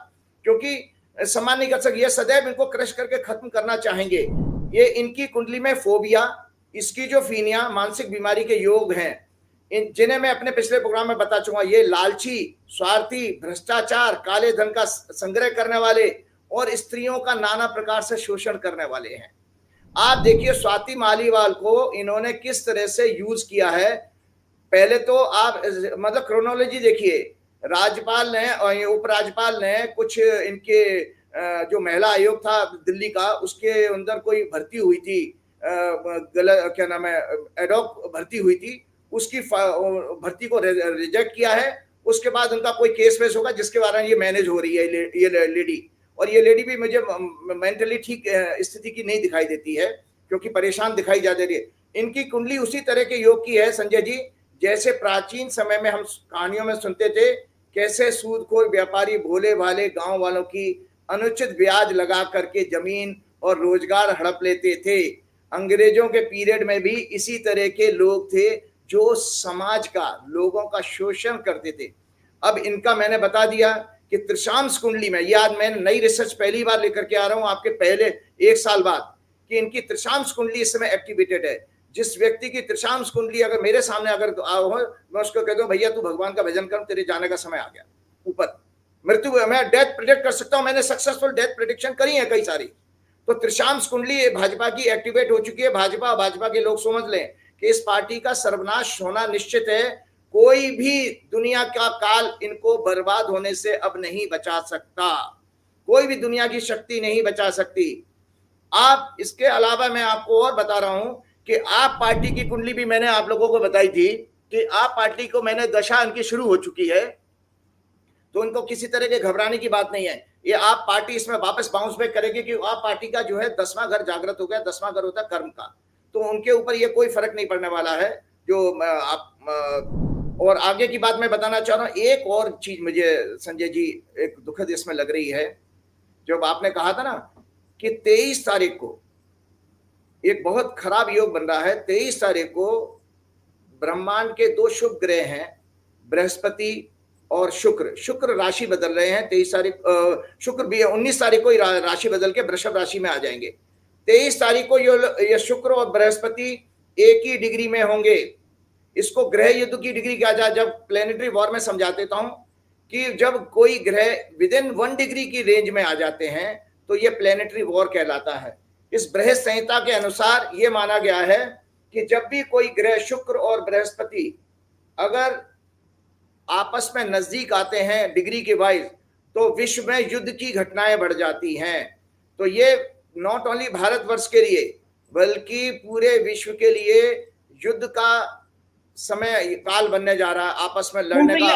क्योंकि सम्मान नहीं कर सकते, ये सदैव इनको क्रश करके खत्म करना चाहेंगे। ये इनकी कुंडली में फोबिया, स्किज़ोफ्रेनिया, मानसिक बीमारी के योग हैं, जिन्हें मैं अपने पिछले प्रोग्राम में बता चुका। ये लालची, स्वार्थी, भ्रष्टाचार, काले धन का संग्रह करने वाले और स्त्रियों का नाना प्रकार से शोषण करने वाले हैं। आप देखिए स्वाति मालीवाल को इन्होंने किस तरह से यूज किया है। पहले तो आप मतलब क्रोनोलॉजी देखिए, राज्यपाल ने और उपराज्यपाल ने कुछ इनके जो महिला आयोग था दिल्ली का, उसके अंदर कोई भर्ती हुई थी, गलत क्या नाम है, एडॉक भर्ती हुई थी, उसकी भर्ती को रिजेक्ट किया है। उसके बाद उनका कोई केस वेस होगा जिसके बारे में ये मैनेज हो रही है ये लेडी, और ये लेडी भी मुझे मेंटली ठीक स्थिति की नहीं दिखाई देती है, क्योंकि परेशान दिखाई जा रही है। इनकी कुंडली उसी तरह के योग की है संजय जी, जैसे प्राचीन समय में हम कहानियों में सुनते थे, कैसे सूदखोर व्यापारी भोले भाले गांव वालों की अनुचित ब्याज लगा करके जमीन और रोजगार हड़प लेते थे। अंग्रेजों के पीरियड में भी इसी तरह के लोग थे जो समाज का, लोगों का शोषण करते थे। अब इनका मैंने बता दिया कि त्रिशांश कुंडली में, ये आज मैं नई रिसर्च पहली बार लेकर के आ रहा हूं आपके पहले 1 साल बाद, कि इनकी त्रिशांश कुंडली इस समय एक्टिवेटेड है। जिस व्यक्ति की त्रिशांश कुंडली अगर मेरे सामने अगर हो, मैं उसको कह दूं भैया तू भगवान का भजन कर, तेरे जाने का समय आ गया ऊपर, मृत्यु, मैं डेथ प्रिडिक्ट कर सकता हूं, मैंने सक्सेसफुल डेथ प्रिडिक्शन करी है कई सारी। तो त्रिशांश कुंडली भाजपा की एक्टिवेट हो चुकी है। भाजपा के लोग समझ लें कि इस पार्टी का सर्वनाश होना निश्चित है। कोई भी दुनिया का काल इनको बर्बाद होने से अब नहीं बचा सकता, कोई भी दुनिया की शक्ति नहीं बचा सकती। आप इसके अलावा मैं आपको और बता रहा हूं कि आप पार्टी की कुंडली भी मैंने आप लोगों को बताई थी कि आप पार्टी को मैंने दशा इनकी शुरू हो चुकी है, तो इनको किसी तरह के घबराने की बात नहीं है। ये आप पार्टी इसमें वापस बाउंस बैक करेगी कि आप पार्टी का जो है 10वां घर जागृत हो गया। 10वां घर होता है कर्म का, तो उनके ऊपर ये कोई फर्क नहीं पड़ने वाला है। जो आप और आगे की बात मैं बताना चाह रहा हूँ। एक और चीज मुझे संजय जी एक दुखद इसमें लग रही है, जब आपने कहा था ना कि 23 तारीख को एक बहुत खराब योग बन रहा है। 23 तारीख को ब्रह्मांड के 2 शुभ ग्रह हैं, बृहस्पति और शुक्र राशि बदल रहे हैं। 23 तारीख शुक्र भी 19 तारीख को राशि बदल के वृषभ राशि में आ जाएंगे। 23 तारीख को ये शुक्र और बृहस्पति एक ही डिग्री में होंगे। इसको ग्रह युद्ध की डिग्री कहा जाए। जब प्लेनेटरी वॉर में समझा देता हूं कि जब कोई ग्रह विद इन 1 डिग्री की रेंज में आ जाते हैं तो ये प्लेनेटरी वॉर कहलाता है। इस बृहस्पति संहिता के अनुसार ये माना गया है कि जब भी कोई ग्रह शुक्र और बृहस्पति अगर आपस में नजदीक आते हैं डिग्री के वाइज, तो विश्व में युद्ध की घटनाएं बढ़ जाती हैं। तो ये नॉट ओनली भारतवर्ष के लिए बल्कि पूरे विश्व के लिए युद्ध का समय काल बनने जा रहा है, आपस में लड़ने का।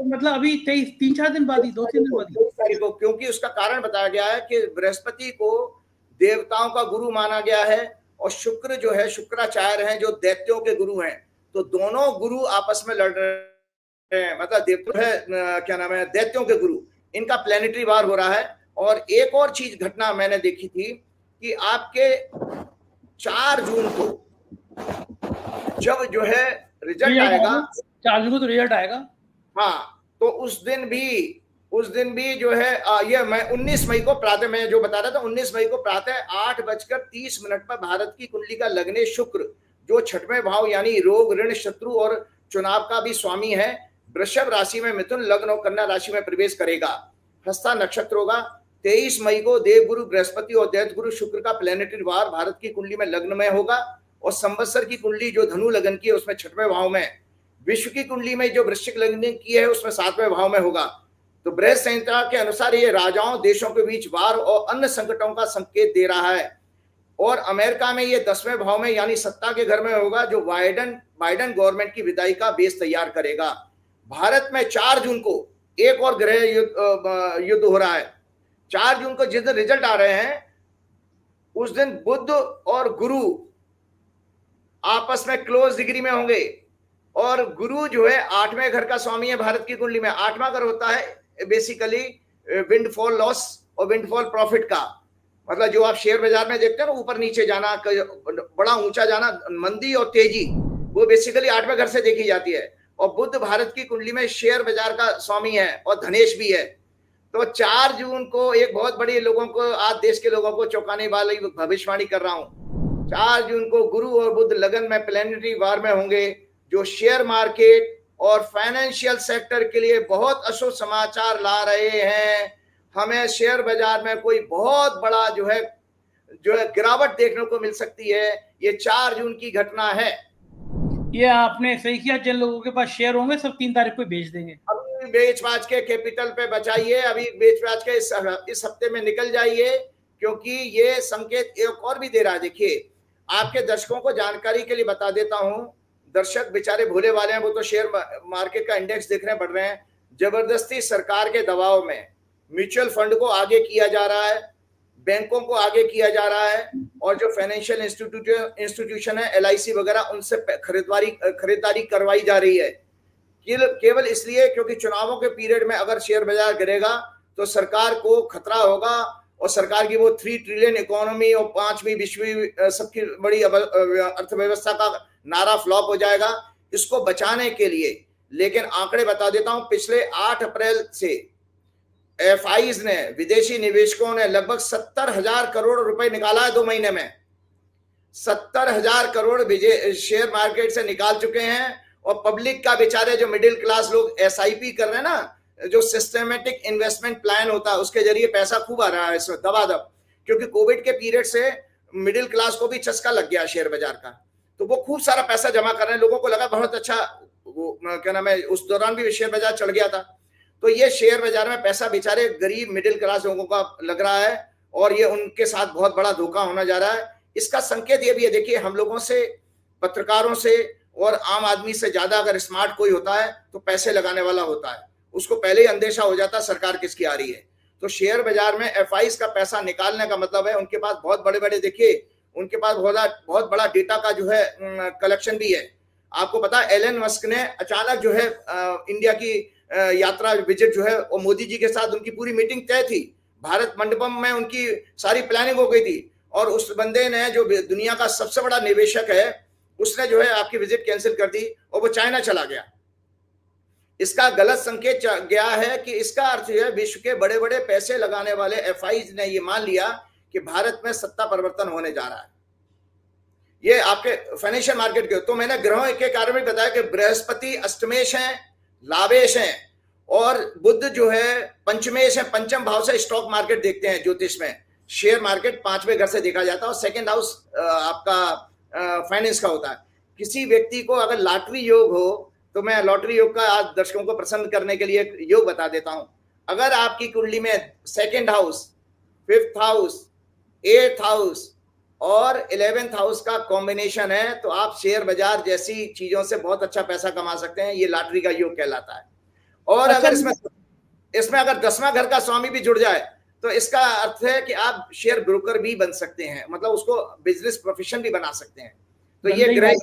मतलब अभी 3-4 दिन बाद ही, 2-3 दिन बाद ही, क्योंकि उसका कारण बताया गया है कि बृहस्पति को देवताओं का गुरु माना गया है और शुक्र जो है शुक्राचार्य हैं जो दैत्यों के गुरु हैं। तो दोनों गुरु आपस में लड़ रहे हैं, मतलब देवता है क्या नाम है, दैत्यों के गुरु। इनका प्लेनेटरी वार हो रहा है। और एक और चीज घटना मैंने देखी थी कि आपके 4 जून को जब जो है रिजल्ट आएगा, 4 जून को तो रिजल्ट आएगा, हाँ, तो उस दिन भी जो है ये मैं 19 मई को प्रातः, मैं जो बता रहा था 19 मई को प्रातः 8:30 पर भारत की कुंडली का लग्ने शुक्र जो 6वें भाव यानी रोग ऋण शत्रु और चुनाव का भी स्वामी है, वृषभ राशि में मिथुन लग्न और कन्या राशि में प्रवेश करेगा। हस्ता नक्षत्र होगा। 23 मई को देवगुरु बृहस्पति और दैत्य गुरु शुक्र का प्लेनेटरी वार भारत की कुंडली में लग्न में होगा। और संवत्सर की कुंडली जो धनु लग्न की है उसमें 6वें भाव में, विश्व की कुंडली में जो वृश्चिक लग्न की है उसमें 7वें भाव में होगा। तो बृहस्पति संहिता के अनुसार ये राजाओं देशों के बीच वार और अन्य संकटों का संकेत दे रहा है। और अमेरिका में ये 10वें भाव में यानी सत्ता के घर में होगा, जो बाइडेन गवर्नमेंट की विदाई का बेस तैयार करेगा। भारत में 4 जून को एक और ग्रह युद्ध हो रहा है। 4 जून को जिस दिन रिजल्ट आ रहे हैं उस दिन बुध और गुरु आपस में क्लोज डिग्री में होंगे। और गुरु जो है 8वें घर का स्वामी है भारत की कुंडली में। 8वां घर होता है बेसिकली विंडफॉल लॉस और विंडफॉल प्रॉफिट का, मतलब जो आप शेयर बाजार में देखते हैं ना, ऊपर नीचे जाना, बड़ा ऊंचा जाना, मंदी और तेजी, वो बेसिकली 8वें घर से देखी जाती है। और बुध भारत की कुंडली में शेयर बाजार का स्वामी है और धनेश भी है। तो 4 जून को एक बहुत बड़ी लोगों को, आज देश के लोगों को चौंकाने वाली भविष्यवाणी कर रहा हूं। 4 जून को गुरु और बुध लगन में प्लेनेटरी वार में होंगे, जो शेयर मार्केट और फाइनेंशियल सेक्टर के लिए बहुत अशुभ समाचार ला रहे हैं। हमें शेयर बाजार में कोई बहुत बड़ा जो है गिरावट देखने को मिल सकती है। ये 4 जून की घटना है। ये आपने सही किया, जिन लोगों के पास शेयर होंगे सब 3 तारीख को बेच देंगे। अभी बेच बाच के कैपिटल पे बचाइए, अभी बेच बाच के इस हफ्ते में निकल जाइए, क्योंकि ये संकेत एक और भी दे रहा है। देखिए, आपके दर्शकों को जानकारी के लिए बता देता हूं, दर्शक बेचारे भोले वाले हैं, वो तो शेयर मार्केट का इंडेक्स देखने पड़ रहे हैं। जबरदस्ती सरकार के दबाव में म्यूचुअल फंड को आगे किया जा रहा है, बैंकों को आगे किया जा रहा है, और जो फाइनेंशियल इंस्टीट्यूशन है LIC वगैरह, उनसे खरीदारी करवाई जा रही है, केवल इसलिए क्योंकि चुनावों के पीरियड में अगर शेयर बाजार गिरेगा तो सरकार को खतरा होगा, और सरकार की वो 3 ट्रिलियन इकोनॉमी और 5वीं विश्व सबकी बड़ी अर्थव्यवस्था का नारा फ्लॉप हो जाएगा। इसको बचाने के लिए, लेकिन आंकड़े बता देता हूं, पिछले 8 अप्रैल से FIs ने, विदेशी निवेशकों ने लगभग 70,000 करोड़ रुपए निकाला है 2 महीने में। 70,000 करोड़ शेयर मार्केट से निकाल चुके हैं। और पब्लिक का बेचारे जो मिडिल क्लास लोग SIP कर रहे हैं ना, जो सिस्टमेटिक इन्वेस्टमेंट प्लान होता है, उसके जरिए पैसा खूब आ रहा है इसमें दबादब, क्योंकि कोविड के पीरियड से मिडिल क्लास को भी चस्का लग गया शेयर बाजार का, तो वो खूब सारा पैसा जमा कर रहे हैं। लोगों को लगा बहुत अच्छा, वो क्या नाम है, उस दौरान भी शेयर बाजार चढ़ गया था। तो ये शेयर बाजार में पैसा बेचारे गरीब मिडिल क्लास लोगों का लग रहा है, और ये उनके साथ बहुत बड़ा धोखा होने जा रहा है। इसका संकेत ये भी है, देखिए, हम लोगों से, पत्रकारों से और आम आदमी से ज्यादा अगर स्मार्ट कोई होता है तो पैसे लगाने वाला होता है, उसको पहले ही अंदेशा हो जाता है सरकार किसकी आ रही है। तो शेयर बाजार में FIs का पैसा निकालने का मतलब है उनके पास बहुत बड़े बड़े, देखिए, उनके पास बहुत बड़ा डेटा का जो है कलेक्शन भी है। आपको पता है, एलन मस्क ने अचानक जो है इंडिया की यात्रा विजिट जो है, और मोदी जी के साथ उनकी पूरी मीटिंग तय थी, भारत मंडपम में उनकी सारी प्लानिंग हो गई थी, और उस बंदे ने, जो दुनिया का सबसे बड़ा निवेशक है, उसने जो है आपकी विजिट कैंसिल कर दी और वो चाइना चला गया। इसका गलत संकेत गया है कि इसका अर्थ है विश्व के बड़े बड़े पैसे लगाने वाले FIs ने ये मान लिया कि भारत में सत्ता परिवर्तन होने जा रहा है। ये आपके फाइनेंशियल मार्केट के, तो मैंने ग्रहों के कारण में बताया कि बृहस्पति अष्टमेश है, लाभेश है, और बुध जो है पंचमेश है। पंचम भाव से स्टॉक मार्केट देखते हैं ज्योतिष में, शेयर मार्केट 5वें घर से देखा जाता है, और सेकंड हाउस आपका फाइनेंस का होता है। किसी व्यक्ति को अगर लॉटरी योग हो, तो मैं लॉटरी योग का आज दर्शकों को प्रसन्न करने के लिए योग बता देता हूं। अगर आपकी कुंडली में second house, 5th house, 8th house और 11th हाउस का कॉम्बिनेशन है, तो आप शेयर बाजार जैसी चीजों से बहुत अच्छा पैसा कमा सकते हैं। ये लॉटरी का योग कहलाता है। और अगर इसमें अगर 10वां घर का स्वामी भी जुड़ जाए, तो इसका अर्थ है कि आप शेयर ब्रोकर भी बन सकते हैं, मतलब उसको बिजनेस प्रोफेशन भी बना सकते हैं। तो ये ग्रह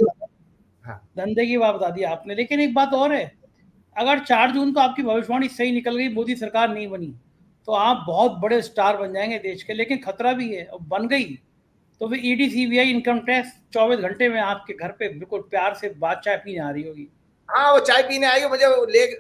धंधे की बात बता दी आपने। लेकिन एक बात और है, अगर 4 जून को आपकी भविष्यवाणी सही निकल गई, मोदी सरकार नहीं बनी, तो आप बहुत बड़े स्टार बन जाएंगे देश के। लेकिन खतरा भी है, और बन गई तो फिर ED CBI इनकम टैक्स 24 घंटे में आपके घर पे बिल्कुल प्यार से बात चाय पीने आ रही होगी। हाँ, वो चाय पीने आएगी, मुझे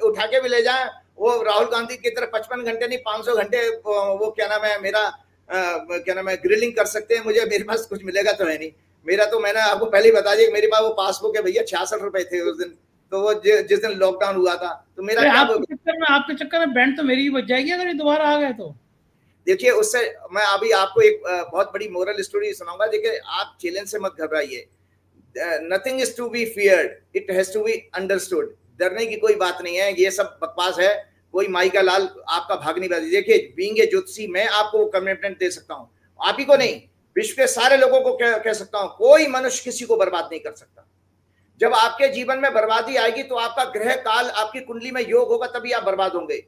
उठा के भी ले जाए, वो राहुल गांधी की तरह 55 घंटे नहीं 500 घंटे वो क्या नाम है मेरा क्या नाम है ग्रिलिंग कर सकते हैं। मुझे, मेरे पास कुछ मिलेगा तो है नहीं मेरा, तो मैंने आपको पहले ही बता दिया, मेरे पास वो पासबुक है भैया, 66 रुपए थे उस दिन, तो वो जिस दिन लॉकडाउन हुआ था। तो मेरा आपके चक्कर में बैंड तो मेरी ही बच जाएगी अगर ये दोबारा आ गए तो। देखिए, उससे मैं अभी आपको एक बहुत बड़ी मोरल स्टोरी सुनाऊंगा। देखिए, आप चैलेंज से मत घबराइए। Nothing is to be feared, it has to be understood. डरने की कोई बात नहीं है, ये सब बकवास है, कोई माई का लाल आपका भाग नहीं पाती। देखिए, बीइंग ए ज्योतिषी, मैं आपको कमिटमेंट दे सकता हूँ, आप ही को नहीं, विश्व के सारे लोगों को कह सकता हूं, कोई मनुष्य किसी को बर्बाद नहीं कर सकता। जब आपके जीवन में बर्बादी आएगी, तो आपका ग्रह काल, आपकी कुंडली में योग होगा, तभी आप बर्बाद होंगे।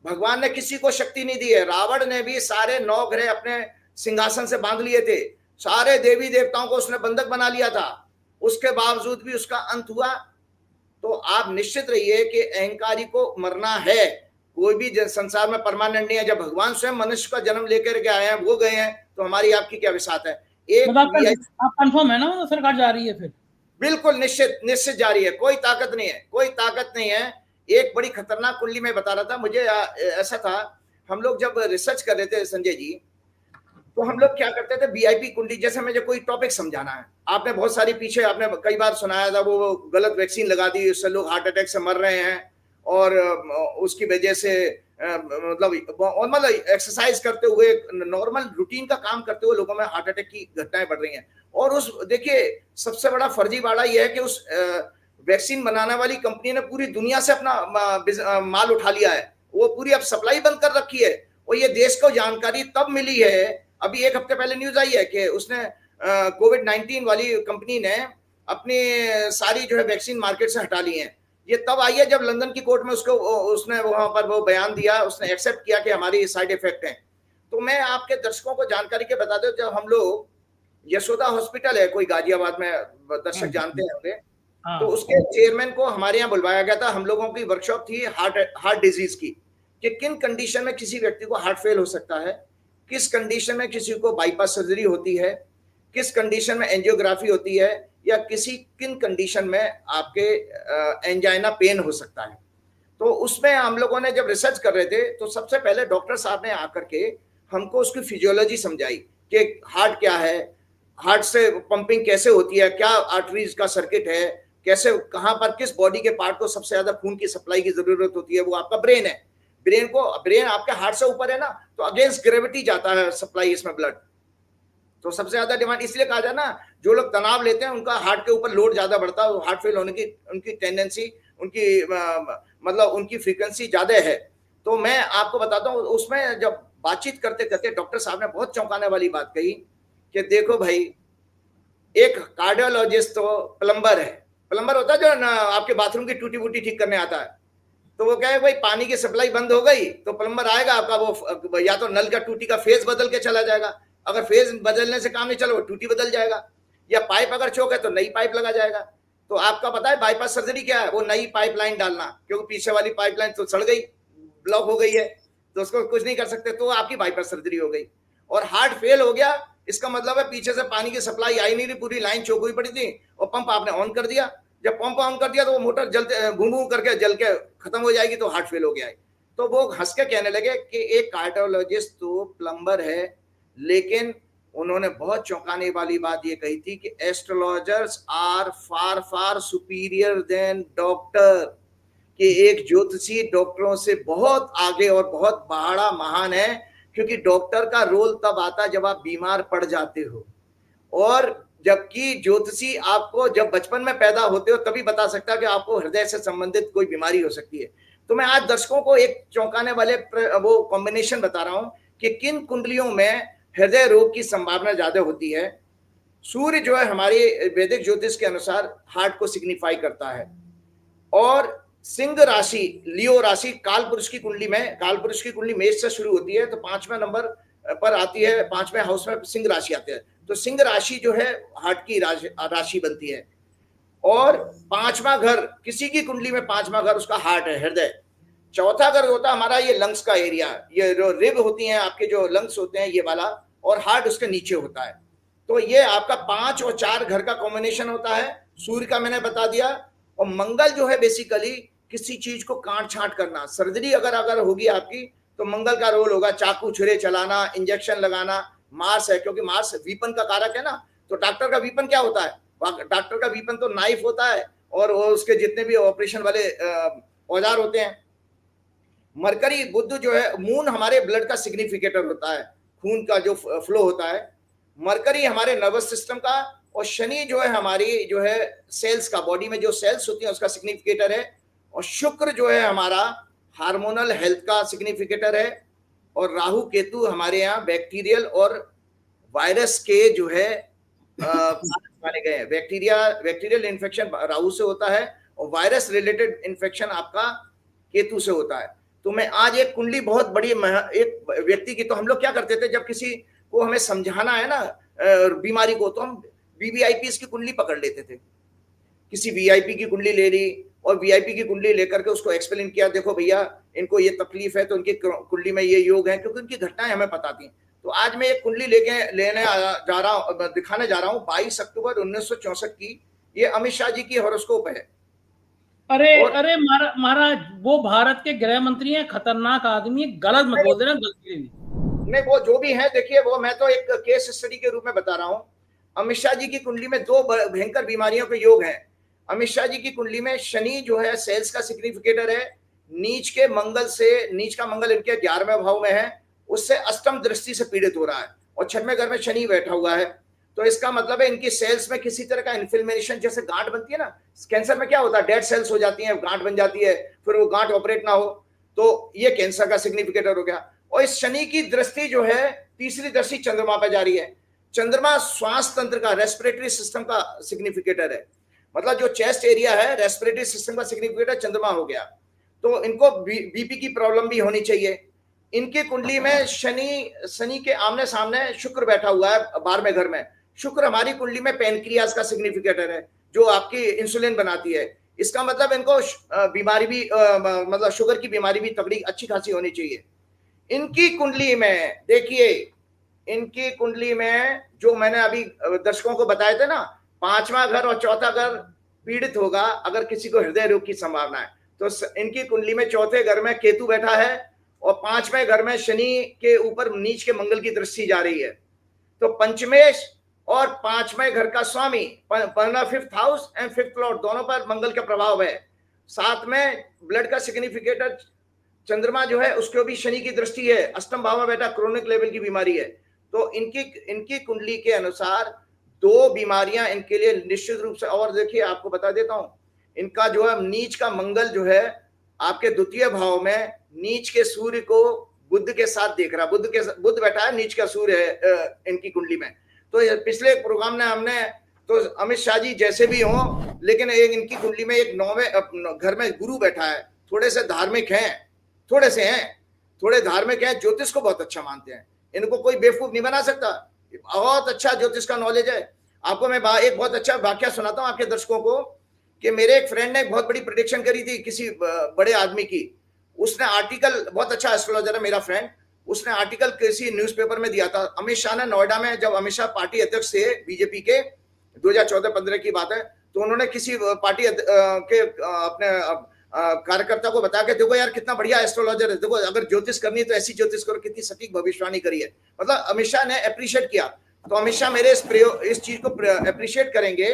भगवान ने किसी को शक्ति नहीं दी है। रावण ने भी सारे 9 ग्रह अपने सिंहासन से बांध लिए थे, सारे देवी देवताओं को उसने बंधक बना लिया था, उसके बावजूद भी उसका अंत हुआ। तो आप निश्चित रहिए कि अहंकारी को मरना है, कोई भी संसार में परमानेंट नहीं है। जब भगवान स्वयं मनुष्य का जन्म लेकर के आए हैं, वो गए हैं, तो हमारी आपकी क्या विसात है। एक आप कंफर्म है ना सरकार जा रही है फिर? बिल्कुल निश्चित जा रही है, कोई ताकत नहीं है, कोई ताकत नहीं है। एक बड़ी खतरनाक कुंडली में बता रहा था मुझे, ऐसा था, हम लोग जब रिसर्च कर रहे थे संजय जी, तो हम लोग क्या करते थे, वीआईपी कुंडली, जैसे मुझे कोई टॉपिक समझाना है, आपने बहुत सारी पीछे आपने कई बार सुनाया था, वो गलत वैक्सीन लगा दी, उससे लोग हार्ट अटैक से मर रहे हैं, और उसकी वजह से मतलब एक्सरसाइज करते हुए, नॉर्मल रूटीन का काम करते हुए लोगों में हार्ट अटैक की घटनाएं बढ़ रही हैं। और उस देखिए सबसे बड़ा फर्जीवाड़ा यह है कि उस वैक्सीन बनाने वाली कंपनी ने पूरी दुनिया से अपना माल उठा लिया है, वो पूरी अब सप्लाई बंद कर रखी है। और ये देश को जानकारी तब मिली है, अभी एक हफ्ते पहले न्यूज आई है कि उसने कोविड-19 वाली कंपनी ने अपनी सारी जो है वैक्सीन मार्केट से हटा ली है। ये तब आई है जब लंदन की कोर्ट में उसने वहां पर वो बयान दिया, उसने एक्सेप्ट किया कि हमारी साइड इफेक्ट हैं। तो मैं आपके दर्शकों को जानकारी के बता दूं, जब हम लोग यशोदा हॉस्पिटल है कोई गाजियाबाद में, दर्शक जानते हैं होंगे, तो उसके चेयरमैन को हमारे यहाँ बुलवाया गया था। हम लोगों की वर्कशॉप थी हार्ट डिजीज की, कि किन कंडीशन में किसी व्यक्ति को हार्ट फेल हो सकता है, किस कंडीशन में किसी को बाईपास सर्जरी होती है, किस कंडीशन में एंजियोग्राफी होती है, या किन कंडीशन में आपके एंजाइना पेन हो सकता है। तो उसमें हम लोगों ने जब रिसर्च कर रहे थे, तो सबसे पहले डॉक्टर साहब ने आकर के हमको उसकी फिजियोलॉजी समझाई कि हार्ट क्या है, हार्ट से पंपिंग कैसे होती है, क्या आर्टरीज का सर्किट है, कैसे कहां पर किस बॉडी के पार्ट को सबसे ज्यादा खून की सप्लाई की जरूरत होती है, वो आपका ब्रेन है। ब्रेन आपके हार्ट से ऊपर है ना, तो अगेंस्ट ग्रेविटी जाता है सप्लाई इसमें ब्लड। तो सबसे ज्यादा डिमांड इसलिए कहा जाए ना, जो लोग तनाव लेते हैं उनका हार्ट के ऊपर लोड ज्यादा बढ़ता है, हार्ट फेल होने की उनकी टेंडेंसी, उनकी मतलब उनकी फ्रीक्वेंसी ज्यादा है। तो मैं आपको बताता हूँ, उसमें जब बातचीत करते करते डॉक्टर साहब ने बहुत चौंकाने वाली बात कही कि देखो भाई, एक कार्डियोलॉजिस्ट तो प्लम्बर है, प्लम्बर होता है जो आपके बाथरूम की टूटी फूटी ठीक करने आता है। तो वो कहे भाई पानी की सप्लाई बंद हो गई, तो प्लम्बर आएगा आपका, वो या तो नल का टूटी का फेज बदल के चला जाएगा, अगर फेज बदलने से काम नहीं चला वो टूटी बदल जाएगा, या पाइप अगर चौक है तो नई पाइप लगा जाएगा। तो आपका पता है बाईपास सर्जरी क्या है, वो नई पाइपलाइन डालना, क्योंकि पीछे वाली पाइपलाइन तो सड़ गई, ब्लॉक हो गई है, तो उसको कुछ नहीं कर सकते, तो आपकी बाईपास सर्जरी हो गई। और हार्ट फेल हो गया, इसका मतलब है पीछे से पानी की सप्लाई आई नहीं रही, पूरी लाइन चौक हुई पड़ी थी, और पंप आपने ऑन कर दिया, जब पंप ऑन कर दिया तो वो मोटर जलते घूम घूम करके जल के खत्म हो जाएगी, तो हार्ट फेल हो गया है। तो वो हंस के कहने लगे कि एक कार्डियोलॉजिस्ट तो प्लम्बर है, लेकिन उन्होंने बहुत चौंकाने वाली बात ये कही थी कि astrologers are far far superior than doctor, कि एक ज्योतिषी डॉक्टरों से बहुत आगे और बहुत बड़ा महान है, क्योंकि डॉक्टर का रोल तब आता जब आप बीमार पड़ जाते हो, और जबकि ज्योतिषी आपको जब बचपन में पैदा होते हो तभी बता सकता है कि आपको हृदय से संबंधित कोई बीमारी हो सकती है। तो मैं आज दर्शकों को एक चौंकाने वाले वो कॉम्बिनेशन बता रहा हूं कि किन कुंडलियों में हृदय रोग की संभावना ज्यादा होती है। सूर्य जो है हमारी वैदिक ज्योतिष के अनुसार हार्ट को सिग्निफाई करता है, और सिंह राशि, लियो राशि, काल पुरुष की कुंडली में, काल पुरुष की कुंडली मेष से शुरू होती है, तो 5वें नंबर पर आती है, 5वें हाउस में सिंह राशि आती है, तो सिंह राशि जो है हार्ट की राशि बनती है। और 5वां घर, किसी की कुंडली में 5वां घर उसका हार्ट है, हृदय। चौथा घर होता है हमारा ये लंग्स का एरिया, ये जो रिब होती हैं आपके, जो लंग्स होते हैं ये वाला, और हार्ट उसके नीचे होता है। तो ये आपका 5 और 4 घर का कॉम्बिनेशन होता है। सूर्य का मैंने बता दिया, और मंगल जो है बेसिकली किसी चीज को काट छांट करना, सर्जरी अगर होगी आपकी तो मंगल का रोल होगा, चाकू छुरे चलाना, इंजेक्शन लगाना। मार्स है, क्योंकि मार्स वीपन का कारक है ना, तो डॉक्टर का वीपन क्या होता है, डॉक्टर का वीपन तो नाइफ होता है, और वो उसके जितने भी ऑपरेशन वाले औजार होते हैं। मरकरी, बुध जो है, मून हमारे ब्लड का सिग्निफिकेटर होता है, खून का जो फ्लो होता है। मरकरी हमारे नर्वस सिस्टम का, और शनि जो है हमारी जो है सेल्स का, बॉडी में जो सेल्स होती है उसका सिग्निफिकेटर है। और शुक्र जो है हमारा हार्मोनल हेल्थ का सिग्निफिकेटर है। और राहु केतु हमारे यहाँ बैक्टीरियल और वायरस के जो है माने गए हैं। बैक्टीरियल इन्फेक्शन राहु से होता है, और वायरस रिलेटेड इन्फेक्शन आपका केतु से होता है। तो मैं आज एक कुंडली बहुत बड़ी एक व्यक्ति की, तो हम लोग क्या करते थे जब किसी को हमें समझाना है ना बीमारी को, तो हम वीवीआईपी की कुंडली पकड़ लेते थे, किसी वीआईपी की कुंडली ले ली, और वीआईपी की कुंडली लेकर के उसको एक्सप्लेन किया, देखो भैया इनको ये तकलीफ है, तो उनकी कुंडली में ये योग है, क्योंकि उनकी घटनाएं हमें पता थी। तो आज मैं एक कुंडली दिखाने जा रहा हूँ 22 अक्टूबर 1964 की। ये अमित शाह जी की हॉरोस्कोप है। अरे महाराज वो भारत के गृह मंत्री हैं, खतरनाक आदमी है, गलत मत बोल देना गलती नहीं। वो जो भी है देखिए, वो मैं तो एक केस स्टडी के रूप में बता रहा हूँ। अमित शाह जी की कुंडली में 2 भयंकर बीमारियों के योग हैं। अमित शाह जी की कुंडली में शनि जो है सेल्स का सिग्निफिकेटर है, नीच के मंगल से, नीच का मंगल इनके 11वें भाव में है, उससे अष्टम दृष्टि से पीड़ित हो रहा है और 6वें घर में शनि बैठा हुआ है। तो इसका मतलब है इनकी सेल्स में किसी तरह का इन्फ्लेमेशन, जैसे गांठ बनती है ना, कैंसर में क्या होता है, डेड सेल्स हो जाती हैं, गांठ बन जाती है, फिर वो गांठ ऑपरेट ना हो, तो ये कैंसर का सिग्निफिकेटर हो गया। और इस शनि की दृष्टि जो है, तीसरी दृष्टि चंद्रमा पे जा रही है। चंद्रमा श्वास तंत्र का, रेस्पिरेटरी सिस्टम का सिग्निफिकेटर है, मतलब जो चेस्ट एरिया है, रेस्पिरेटरी सिस्टम का सिग्निफिकेटर चंद्रमा हो गया। तो इनको बीपी की प्रॉब्लम भी होनी चाहिए। इनकी कुंडली में शनि के आमने सामने शुक्र बैठा हुआ है 12वें घर में। शुक्र हमारी कुंडली में पेनक्रियास का सिग्निफिकेटर है, जो आपकी इंसुलिन बनाती है। इसका मतलब इनको बीमारी भी मतलब शुगर की बीमारी भी तगड़ी अच्छी खासी होनी चाहिए। इनकी कुंडली में देखिए, इनकी कुंडली में जो मैंने अभी दर्शकों को बताए थे ना, 5वां घर और 4था घर पीड़ित होगा अगर किसी को हृदय रोग की संभावना है। तो इनकी कुंडली में 4थे घर में केतु बैठा है और 5वें घर में शनि के ऊपर नीच के मंगल की दृष्टि जा रही है। तो पंचमेश और 5वें घर का स्वामी, 5th house and 5th Lord, दोनों पर मंगल का प्रभाव है। साथ में ब्लड का सिग्निफिकेटर चंद्रमा जो है, उसको भी शनि की दृष्टि है, अष्टम भाव में बैठा, क्रोनिक लेवल की बीमारी है। तो इनकी कुंडली के अनुसार 2 बीमारियां इनके लिए निश्चित रूप से। और देखिए आपको बता देता हूं, इनका जो है नीच का मंगल जो है आपके 2य भाव में नीच के सूर्य को बुध के साथ देख रहा, बुध बैठा है, नीच का सूर्य है इनकी कुंडली में। तो पिछले प्रोग्राम में हमने तो अमित शाह जी जैसे भी हों, लेकिन एक इनकी कुंडली में एक 9वें घर में गुरु बैठा है, थोड़े से धार्मिक हैं, थोड़े धार्मिक हैं, ज्योतिष को बहुत अच्छा मानते हैं, इनको कोई बेवकूफ नहीं बना सकता, बहुत अच्छा ज्योतिष का नॉलेज है। आपको मैं एक बहुत अच्छा वाक्य सुनाता हूँ आपके दर्शकों को, कि मेरे एक फ्रेंड ने बहुत बड़ी प्रेडिक्शन करी थी किसी बड़े आदमी की। उसने आर्टिकल, बहुत अच्छा एस्ट्रोलॉजर है मेरा फ्रेंड, उसने आर्टिकल किसी न्यूज़पेपर में दिया था। अमित शाह ने नोएडा में, जब अमित शाह पार्टी अध्यक्ष थे बीजेपी के, 2014-15 की बात है, तो उन्होंने किसी पार्टी के अपने कार्यकर्ता को बता के, देखो यार कितना बढ़िया एस्ट्रोलॉजर है, देखो अगर ज्योतिष करनी तो ऐसी ज्योतिष करो, कितनी सटीक भविष्यवाणी करी है। मतलब अमित शाह ने अप्रिशिएट किया। तो अमित शाह मेरे इस चीज को अप्रिशिएट करेंगे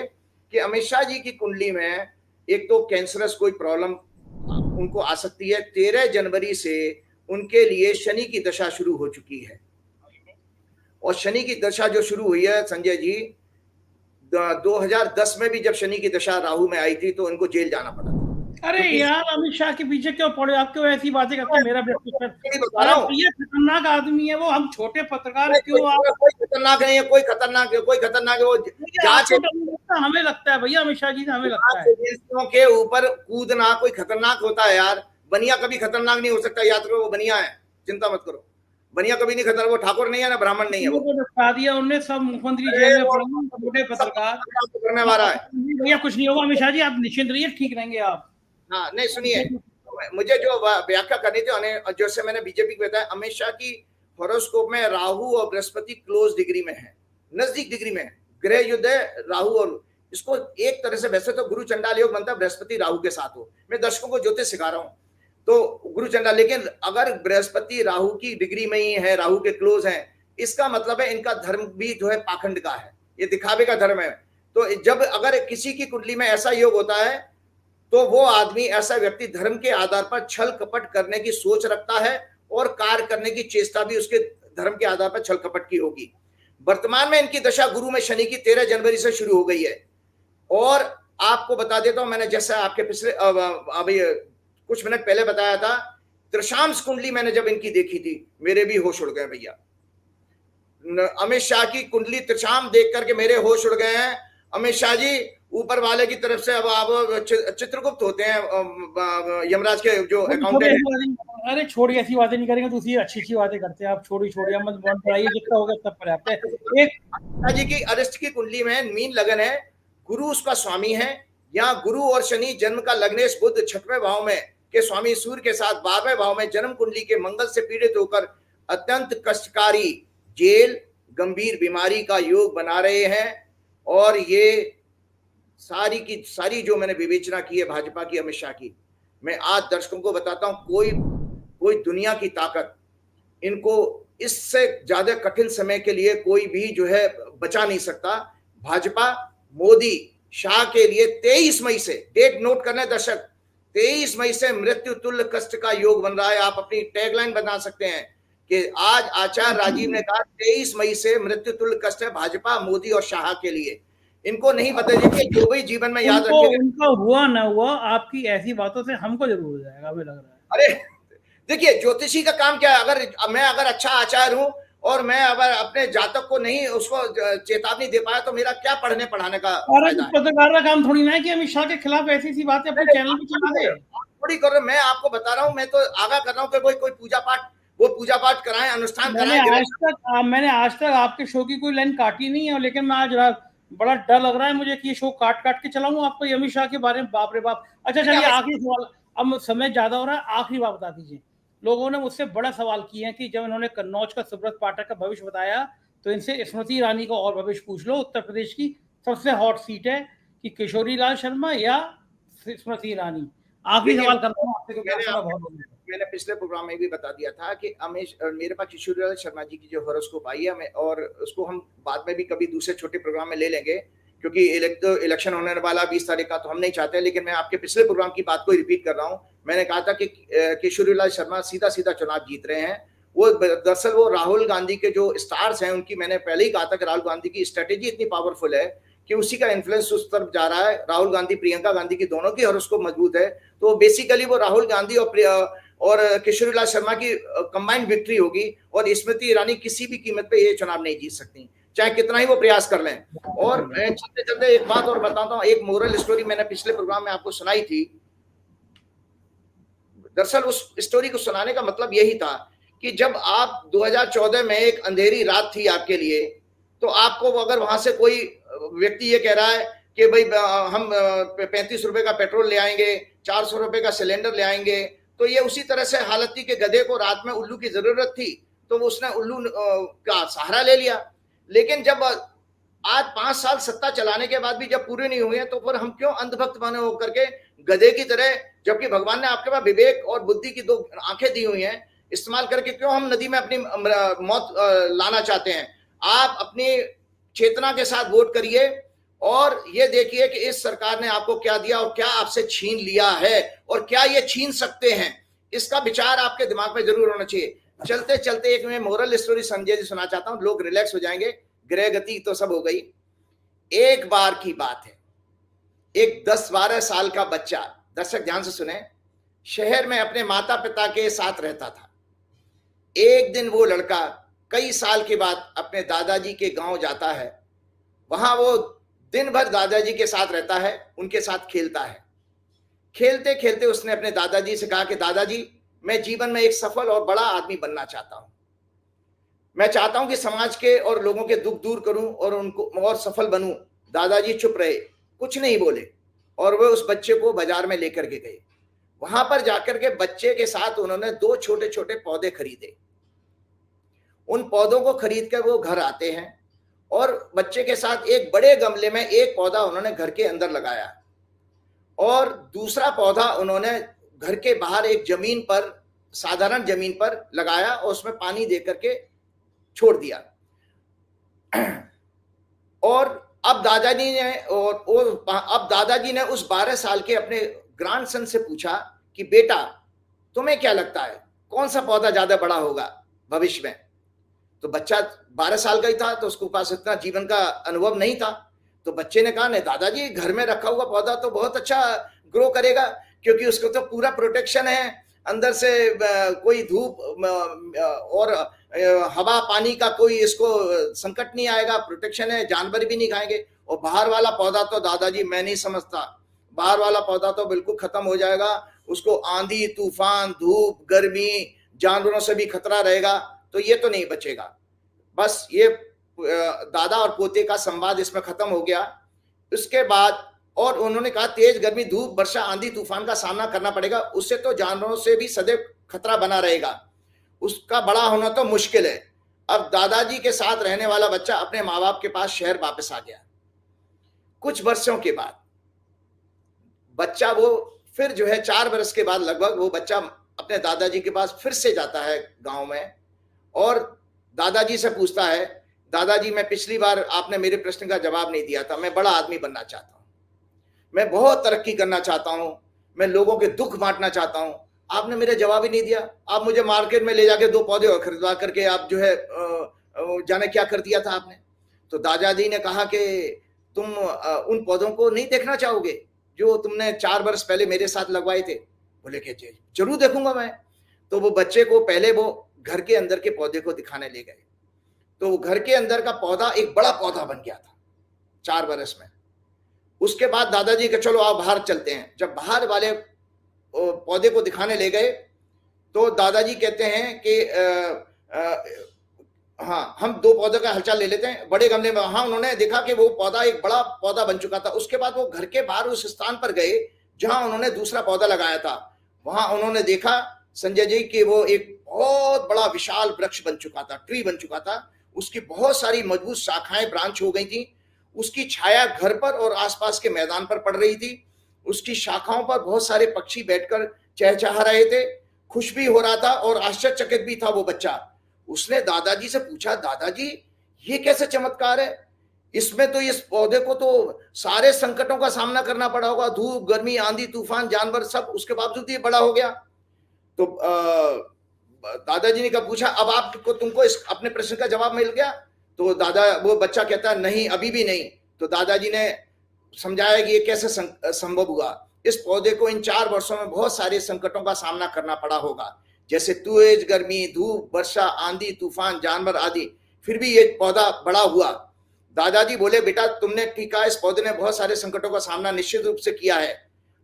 कि अमित शाह जी की कुंडली में एक तो कैंसरस कोई प्रॉब्लम उनको आ सकती है। 13 जनवरी से उनके लिए शनि की दशा शुरू हो चुकी है, और शनि की दशा जो शुरू हुई है संजय जी, 2010 में भी जब शनि की दशा राहु में आई थी तो उनको जेल जाना पड़ा था। अरे यार अमित शाह के पीछे क्यों पड़े आप, क्यों ऐसी बातें करते हैं? मेरा ये खतरनाक आदमी है वो, हम छोटे पत्रकार क्यों? आप कोई खतरनाक नहीं है, कोई खतरनाक है, वो जांच हमें लगता है भैया, अमित शाह जी से हमें लगता है एजेंसियों के ऊपर कूदना कोई खतरनाक होता है यार। बनिया कभी खतरनाक नहीं हो सकता, याद करो, वो बनिया है, चिंता मत करो, बनिया कभी नहीं खतरनाक, वो ठाकुर नहीं है ना ब्राह्मण नहीं है। वो बता दिया उन्होंने, सब मुख्यमंत्री जेल में पड़े, छोटे पत्रकार करने वाला है भैया, कुछ नहीं होगा अमित शाह जी, आप निश्चिंत रहिए, ठीक रहेंगे आप। हाँ नहीं सुनिए, मुझे जो व्याख्या करनी थी, जैसे मैंने बीजेपी को बताया, अमित शाह की हॉरोस्कोप में राहु और बृहस्पति क्लोज डिग्री में है, नजदीक डिग्री में है, ग्रह युद्ध है राहु। और इसको एक तरह से वैसे तो गुरु चंडाल योग बनता है बृहस्पति राहु के साथ हो। मैं दर्शकों को ज्योतिष सिखा रहा हूँ तो गुरु चंडाल, लेकिन अगर बृहस्पति राहु की डिग्री में ही है, राहु के क्लोज है, इसका मतलब है इनका धर्म भी जो है पाखंड का है, ये दिखावे का धर्म है। तो जब अगर किसी की कुंडली में ऐसा योग होता है तो वो आदमी, ऐसा व्यक्ति धर्म के आधार पर छल कपट करने की सोच रखता है और कार्य करने की चेष्टा भी उसके धर्म के आधार पर छल कपट की होगी। वर्तमान में इनकी दशा गुरु में शनि की 13 जनवरी से शुरू हो गई है। और आपको बता देता हूं, मैंने जैसा आपके पिछले अभी कुछ मिनट पहले बताया था, त्रिशांश कुंडली मैंने जब इनकी देखी थी मेरे भी होश उड़ गए भैया। अमित शाह की कुंडली त्रिशाम देख करके मेरे होश उड़ गए हैं। अमित शाह जी ऊपर वाले की तरफ से, अब आप चित्रगुप्त होते हैं यमराज के जो अकाउंटेंट। अरे छोड़िए, ऐसी बातें नहीं करेंगे, दूसरी अच्छी बातें करते हैं आप, छोड़िए मत बढ़ाइए, जितना होगा तब पर्याप्त है। एक जी की अरिष्ट की कुंडली में मीन लगन है, गुरु उसका स्वामी है। यहाँ गुरु और शनि जन्म का लग्नेश बुध 6वें भाव में के स्वामी सूर्य के साथ 12वें भाव में जन्म कुंडली के मंगल से पीड़ित होकर अत्यंत कष्टकारी जेल, गंभीर बीमारी का योग बना रहे हैं। और ये सारी की सारी जो मैंने विवेचना की है भाजपा की, अमित शाह की, मैं आज दर्शकों को बताता हूं, कोई दुनिया की ताकत इनको इससे ज्यादा कठिन समय के लिए कोई भी जो है बचा नहीं सकता। भाजपा मोदी शाह के लिए 23 मई से, डेट नोट करना दर्शक, 23 मई से मृत्यु तुल्य कष्ट का योग बन रहा है। आप अपनी टैगलाइन बना सकते हैं कि आज आचार्य राजीव ने कहा 23 मई से मृत्यु तुल्य कष्ट है भाजपा, मोदी और शाह के लिए। इनको नहीं पता, देखिए जो भी जीवन में याद रखेंगे, उनका हुआ ना हुआ, आपकी ऐसी बातों से हमको जरूर हो जाएगा, हमें लग रहा है। अरे देखिए, ज्योतिषी का काम क्या है, अगर अच्छा आचार्य हूं और मैं अगर अपने जातक को नहीं उसको चेतावनी दे पाया तो मेरा क्या पढ़ने पढ़ाने का फायदा है? पत्रकार का काम थोड़ी ना है कि अमित शाह के खिलाफ ऐसी बातें अपने चैनल पे चला दे। थोड़ी कर रहे, मैं आपको बता रहा हूं, मैं तो आगाह कर रहा हूं कि कोई पूजा पाठ कराएं, अनुष्ठान कराएं। मैंने आज तक आपके शो की कोई लाइन काटी नहीं है, लेकिन मैं आज बड़ा डर लग रहा है मुझे कि ये शो काट के चलाऊं आपको अमित शाह के बारे में। बाप रे बाप। अच्छा चलिए, आखिरी सवाल, अब समय ज्यादा हो रहा है, आखिरी बात बता दीजिए। लोगों ने मुझसे बड़ा सवाल किए हैं कि जब इन्होंने कन्नौज का सुब्रत पाठक का भविष्य बताया तो इनसे स्मृति ईरानी का और भविष्य पूछ लो। उत्तर प्रदेश की सबसे हॉट सीट है कि किशोरी लाल शर्मा या स्मृति ईरानी। आखिरी सवाल करता हूँ। मैंने पिछले प्रोग्राम में भी बता दिया था कि मेरे पास किशोरी लाल शर्मा जी की जो हॉरोस्कोप आई है, और उसको हम बाद में भी कभी दूसरे छोटे प्रोग्राम में ले लेंगे, क्योंकि इलेक्शन होने वाला 20 तारीख का तो हम नहीं चाहते। लेकिन मैं आपके पिछले प्रोग्राम की बात को रिपीट कर रहा हूं। मैंने कहा था कि किशोरी लाल शर्मा सीधा चुनाव जीत रहे हैं। वो दरअसल वो राहुल गांधी के जो स्टार्स हैं उनकी, मैंने पहले ही कहा था कि राहुल गांधी की स्ट्रेटेजी इतनी पावरफुल है कि उसी का इन्फ्लुएंस उस तरफ जा रहा है। राहुल गांधी, प्रियंका गांधी की दोनों की हॉरोस्कोप मजबूत है, तो बेसिकली वो राहुल गांधी और किशोरी लाल शर्मा की कंबाइंड विक्ट्री होगी, और स्मृति ईरानी किसी भी कीमत पे ये चुनाव नहीं जीत सकती, चाहे कितना ही वो प्रयास कर लें। और मैं चलते एक बात और बताता हूँ, एक मोरल स्टोरी मैंने पिछले प्रोग्राम में आपको सुनाई थी। दरअसल उस स्टोरी को सुनाने का मतलब यही था कि जब आप 2014 में एक अंधेरी रात थी आपके लिए, तो आपको अगर वहां से कोई व्यक्ति ये कह रहा है कि भाई हम 35 रुपए का पेट्रोल ले आएंगे, 400 रुपए का सिलेंडर ले आएंगे, तो ये उसी तरह से हालत थी कि गधे को रात में उल्लू की जरूरत थी, तो उसने उल्लू का सहारा ले लिया। लेकिन जब आज 5 साल सत्ता चलाने के बाद भी जब पूरे नहीं हुए, तो फिर हम क्यों अंधभक्त बने होकर के गधे की तरह, जबकि भगवान ने आपके पास विवेक और बुद्धि की 2 आंखें दी हुई हैं, इस्तेमाल करके क्यों हम नदी में अपनी मौत लाना चाहते हैं? आप अपनी चेतना के साथ वोट करिए और ये देखिए कि इस सरकार ने आपको क्या दिया और क्या आपसे छीन लिया है, और क्या ये छीन सकते हैं। इसका विचार आपके दिमाग में जरूर होना चाहिए। चलते चलते एक मैं मोरल स्टोरी संजय जी सुना चाहता हूं, लोग रिलैक्स हो जाएंगे। गृह गति तो सब हो गई। एक बार की बात है, एक 10-12 साल का बच्चा, दर्शक ध्यान से सुने, शहर में अपने माता पिता के साथ रहता था। एक दिन वो लड़का कई साल के बाद अपने दादाजी के गांव जाता है। वहां वो दिन भर दादाजी के साथ रहता है, उनके साथ खेलता है। खेलते खेलते उसने अपने दादाजी से कहा कि दादाजी, मैं जीवन में एक सफल और बड़ा आदमी बनना चाहता हूं। मैं चाहता हूं कि समाज के और लोगों के दुख दूर करूं और उनको और सफल बनूं। दादाजी चुप रहे, कुछ नहीं बोले, और वो उस बच्चे को बाजार में लेकर के गए। वहां पर जाकर के बच्चे के साथ उन्होंने 2 छोटे छोटे पौधे खरीदे। उन पौधों को खरीद कर वो घर आते हैं, और बच्चे के साथ एक बड़े गमले में एक पौधा उन्होंने घर के अंदर लगाया, और दूसरा पौधा उन्होंने घर के बाहर एक जमीन पर, साधारण जमीन पर लगाया, और उसमें पानी दे करके छोड़ दिया। और अब दादाजी ने उस 12 साल के अपने ग्रैंडसन से पूछा कि बेटा, तुम्हें क्या लगता है कौन सा पौधा ज्यादा बड़ा होगा भविष्य में? तो बच्चा 12 साल का ही था, तो उसके पास इतना जीवन का अनुभव नहीं था। तो बच्चे ने कहा, नहीं दादाजी, घर में रखा हुआ पौधा तो बहुत अच्छा ग्रो करेगा, क्योंकि उसको तो पूरा प्रोटेक्शन है, अंदर से कोई धूप और हवा पानी का कोई इसको संकट नहीं आएगा, प्रोटेक्शन है, जानवर भी नहीं खाएंगे। और बाहर वाला पौधा तो दादाजी मैं नहीं समझता, बाहर वाला पौधा तो बिल्कुल खत्म हो जाएगा, उसको आंधी तूफान धूप गर्मी जानवरों से भी खतरा रहेगा, तो ये तो नहीं बचेगा। बस ये दादा और पोते का संवाद इसमें खत्म हो गया। उसके बाद और उन्होंने कहा, तेज गर्मी धूप वर्षा आंधी तूफान का सामना करना पड़ेगा, उससे तो जानवरों से भी सदैव खतरा बना रहेगा, उसका बड़ा होना तो मुश्किल है। अब दादाजी के साथ रहने वाला बच्चा अपने माँ बाप के पास शहर वापस आ गया। कुछ वर्षों के बाद बच्चा वो फिर जो है 4 बरस के बाद लगभग वो बच्चा अपने दादाजी के पास फिर से जाता है गांव में और दादाजी से पूछता है, दादाजी मैं पिछली बार आपने मेरे प्रश्न का जवाब नहीं दिया था, मैं बड़ा आदमी बनना चाहता हूं, मैं बहुत तरक्की करना चाहता हूं, मैं लोगों के दुख बांटना चाहता हूं, आपने मेरे जवाब ही नहीं दिया। आप मुझे मार्केट में ले जाके 2 पौधे और खरीदवा करके आप जो है जाने क्या कर दिया था आपने। तो दादाजी ने कहा कि तुम उन पौधों को नहीं देखना चाहोगे जो तुमने 4 वर्ष पहले मेरे साथ लगवाए थे। बोले कि जरूर देखूंगा मैं। तो वो बच्चे को पहले वो घर के अंदर के पौधे को दिखाने ले गए। तो वो घर के अंदर का पौधा एक बड़ा पौधा बन गया था 4 वर्ष में। उसके बाद दादाजी के चलो आप बाहर चलते हैं। जब बाहर वाले पौधे को दिखाने ले गए तो दादाजी कहते हैं कि हाँ हम 2 पौधों का हलचल ले लेते हैं बड़े गमले में। हाँ उन्होंने देखा कि वो पौधा एक बड़ा पौधा बन चुका था। उसके बाद वो घर के बाहर उस स्थान पर गए जहां उन्होंने दूसरा पौधा लगाया था। वहां उन्होंने देखा संजय जी कि वो एक बहुत बड़ा विशाल वृक्ष बन चुका था, ट्री बन चुका था। उसकी बहुत सारी मजबूत शाखाएं ब्रांच हो गई थी। उसकी छाया घर पर और आसपास के मैदान पर पड़ रही थी। उसकी शाखाओं पर बहुत सारे पक्षी बैठकर चहचहा रहे थे। खुश भी हो रहा था और आश्चर्यचकित भी था वो बच्चा। उसने दादाजी से पूछा, दादाजी ये कैसे चमत्कार है? इसमें तो इस पौधे को तो सारे संकटों का सामना करना पड़ा होगा, धूप गर्मी आंधी तूफान जानवर सब, उसके बावजूद ये बड़ा हो गया। तो दादाजी ने कहा पूछा अब आपको तुमको इस अपने प्रश्न का जवाब मिल गया? तो वो बच्चा कहता है नहीं अभी भी नहीं। तो दादाजी ने समझाया कि ये कैसे संभव हुआ। इस पौधे को इन 4 वर्षों में बहुत सारे संकटों का सामना करना पड़ा होगा, जैसे तेज गर्मी, धूप, वर्षा, आंधी, तूफान, जानवर आदि, फिर भी ये पौधा बड़ा हुआ। दादाजी बोले बेटा तुमने ठीक कहा, इस पौधे ने बहुत सारे संकटों का सामना निश्चित रूप से किया है।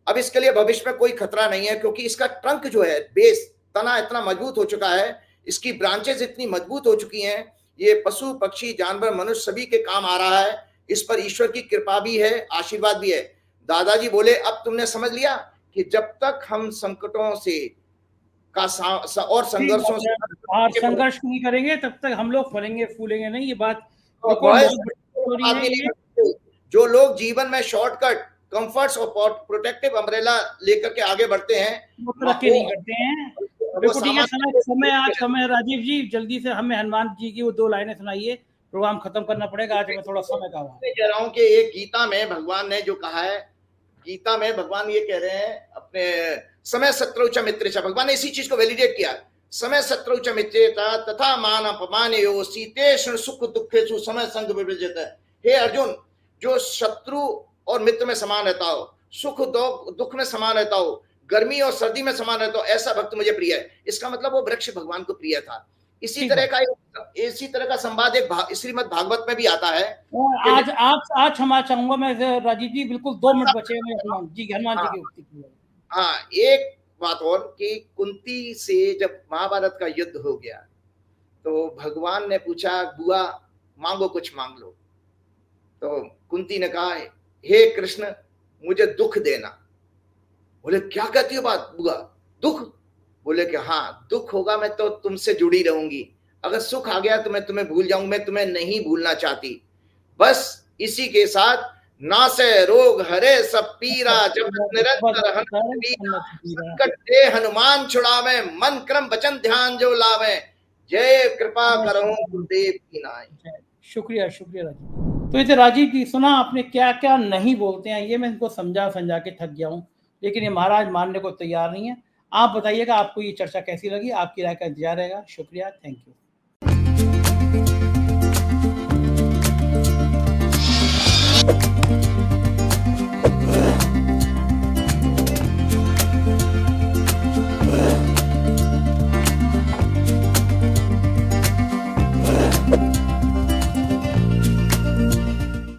अब इसके लिए भविष्य में कोई खतरा नहीं है क्योंकि इसका ट्रंक जो है, बेस, तना इतना मजबूत हो चुका है, इसकी ब्रांचेस इतनी मजबूत हो चुकी हैं, ये पशु पक्षी जानवर मनुष्य सभी के काम आ रहा है। इस पर ईश्वर की कृपा भी है, आशीर्वाद भी है। दादाजी बोले अब तुमने समझ लिया कि जब तक हम संकटों से और संघर्षों से संघर्ष नहीं करेंगे तब तक हम लोग फलेंगे फूलेंगे नहीं। ये बात जो लोग जीवन में शॉर्टकट, कंफर्ट्स और प्रोटेक्टिव अम्ब्रेला लेकर के आगे बढ़ते हैं वो तरक्की नहीं करते हैं। समय आज कम है राजीव जी, जल्दी से हमें हनुमान जी की वो 2 लाइनें सुनाइए, प्रोग्राम खत्म करना पड़ेगा। आज में थोड़ा समय का कह रहा हूं कि एक गीता में भगवान ने जो कहा है, गीता में भगवान ये कह रहे हैं अपने समय शत्रु च मित्र च, भगवान ने इसी चीज को वैलिडेट किया। समय शत्रु च मित्रेता तथा मान अपमानयो शीतेषु सुख दुखेषु समय संग विवर्जित। हे अर्जुन, जो शत्रु और मित्र में समान रहता हो, सुख दुख में समान रहता हो, गर्मी और सर्दी में समान रहता हो, ऐसा भक्त मुझे प्रिय है। इसका मतलब वो वृक्ष भगवान को प्रिय था। इसी तरह का संवाद एक श्रीमद् भागवत में भी आता है। आज क्षमा चाहूंगा मैं राजीव जी, बिल्कुल 2 मिनट बचे हैं हनुमान जी की उक्ति। हाँ, एक बात और कि कुंती से जब महाभारत का युद्ध हो गया तो भगवान ने पूछा बुआ मांगो कुछ मांग लो। तो कुंती ने कहा हे कृष्ण मुझे दुख देना। बोले क्या कहती हो बात बुआ, दुख? बोले कि हाँ दुख होगा मैं तो तुमसे जुड़ी रहूंगी, अगर सुख आ गया तो मैं तुम्हें भूल जाऊंगी, मैं तुम्हें नहीं भूलना चाहती। बस इसी के साथ नासे रोग हरे सब पीरा, जब निरंतर संकट दे हनुमान छुड़ावे, मन क्रम वचन ध्यान जो लावे, जय कृपा करो गुरुदेव की नाय। शुक्रिया राजीव। तो इसे राजीव जी सुना आपने क्या क्या नहीं बोलते हैं, ये मैं इनको समझा के थक गया हूँ, लेकिन ये महाराज मानने को तैयार नहीं है। आप बताइएगा आपको ये चर्चा कैसी लगी, आपकी राय का इंतजार रहेगा। शुक्रिया, थैंक यू।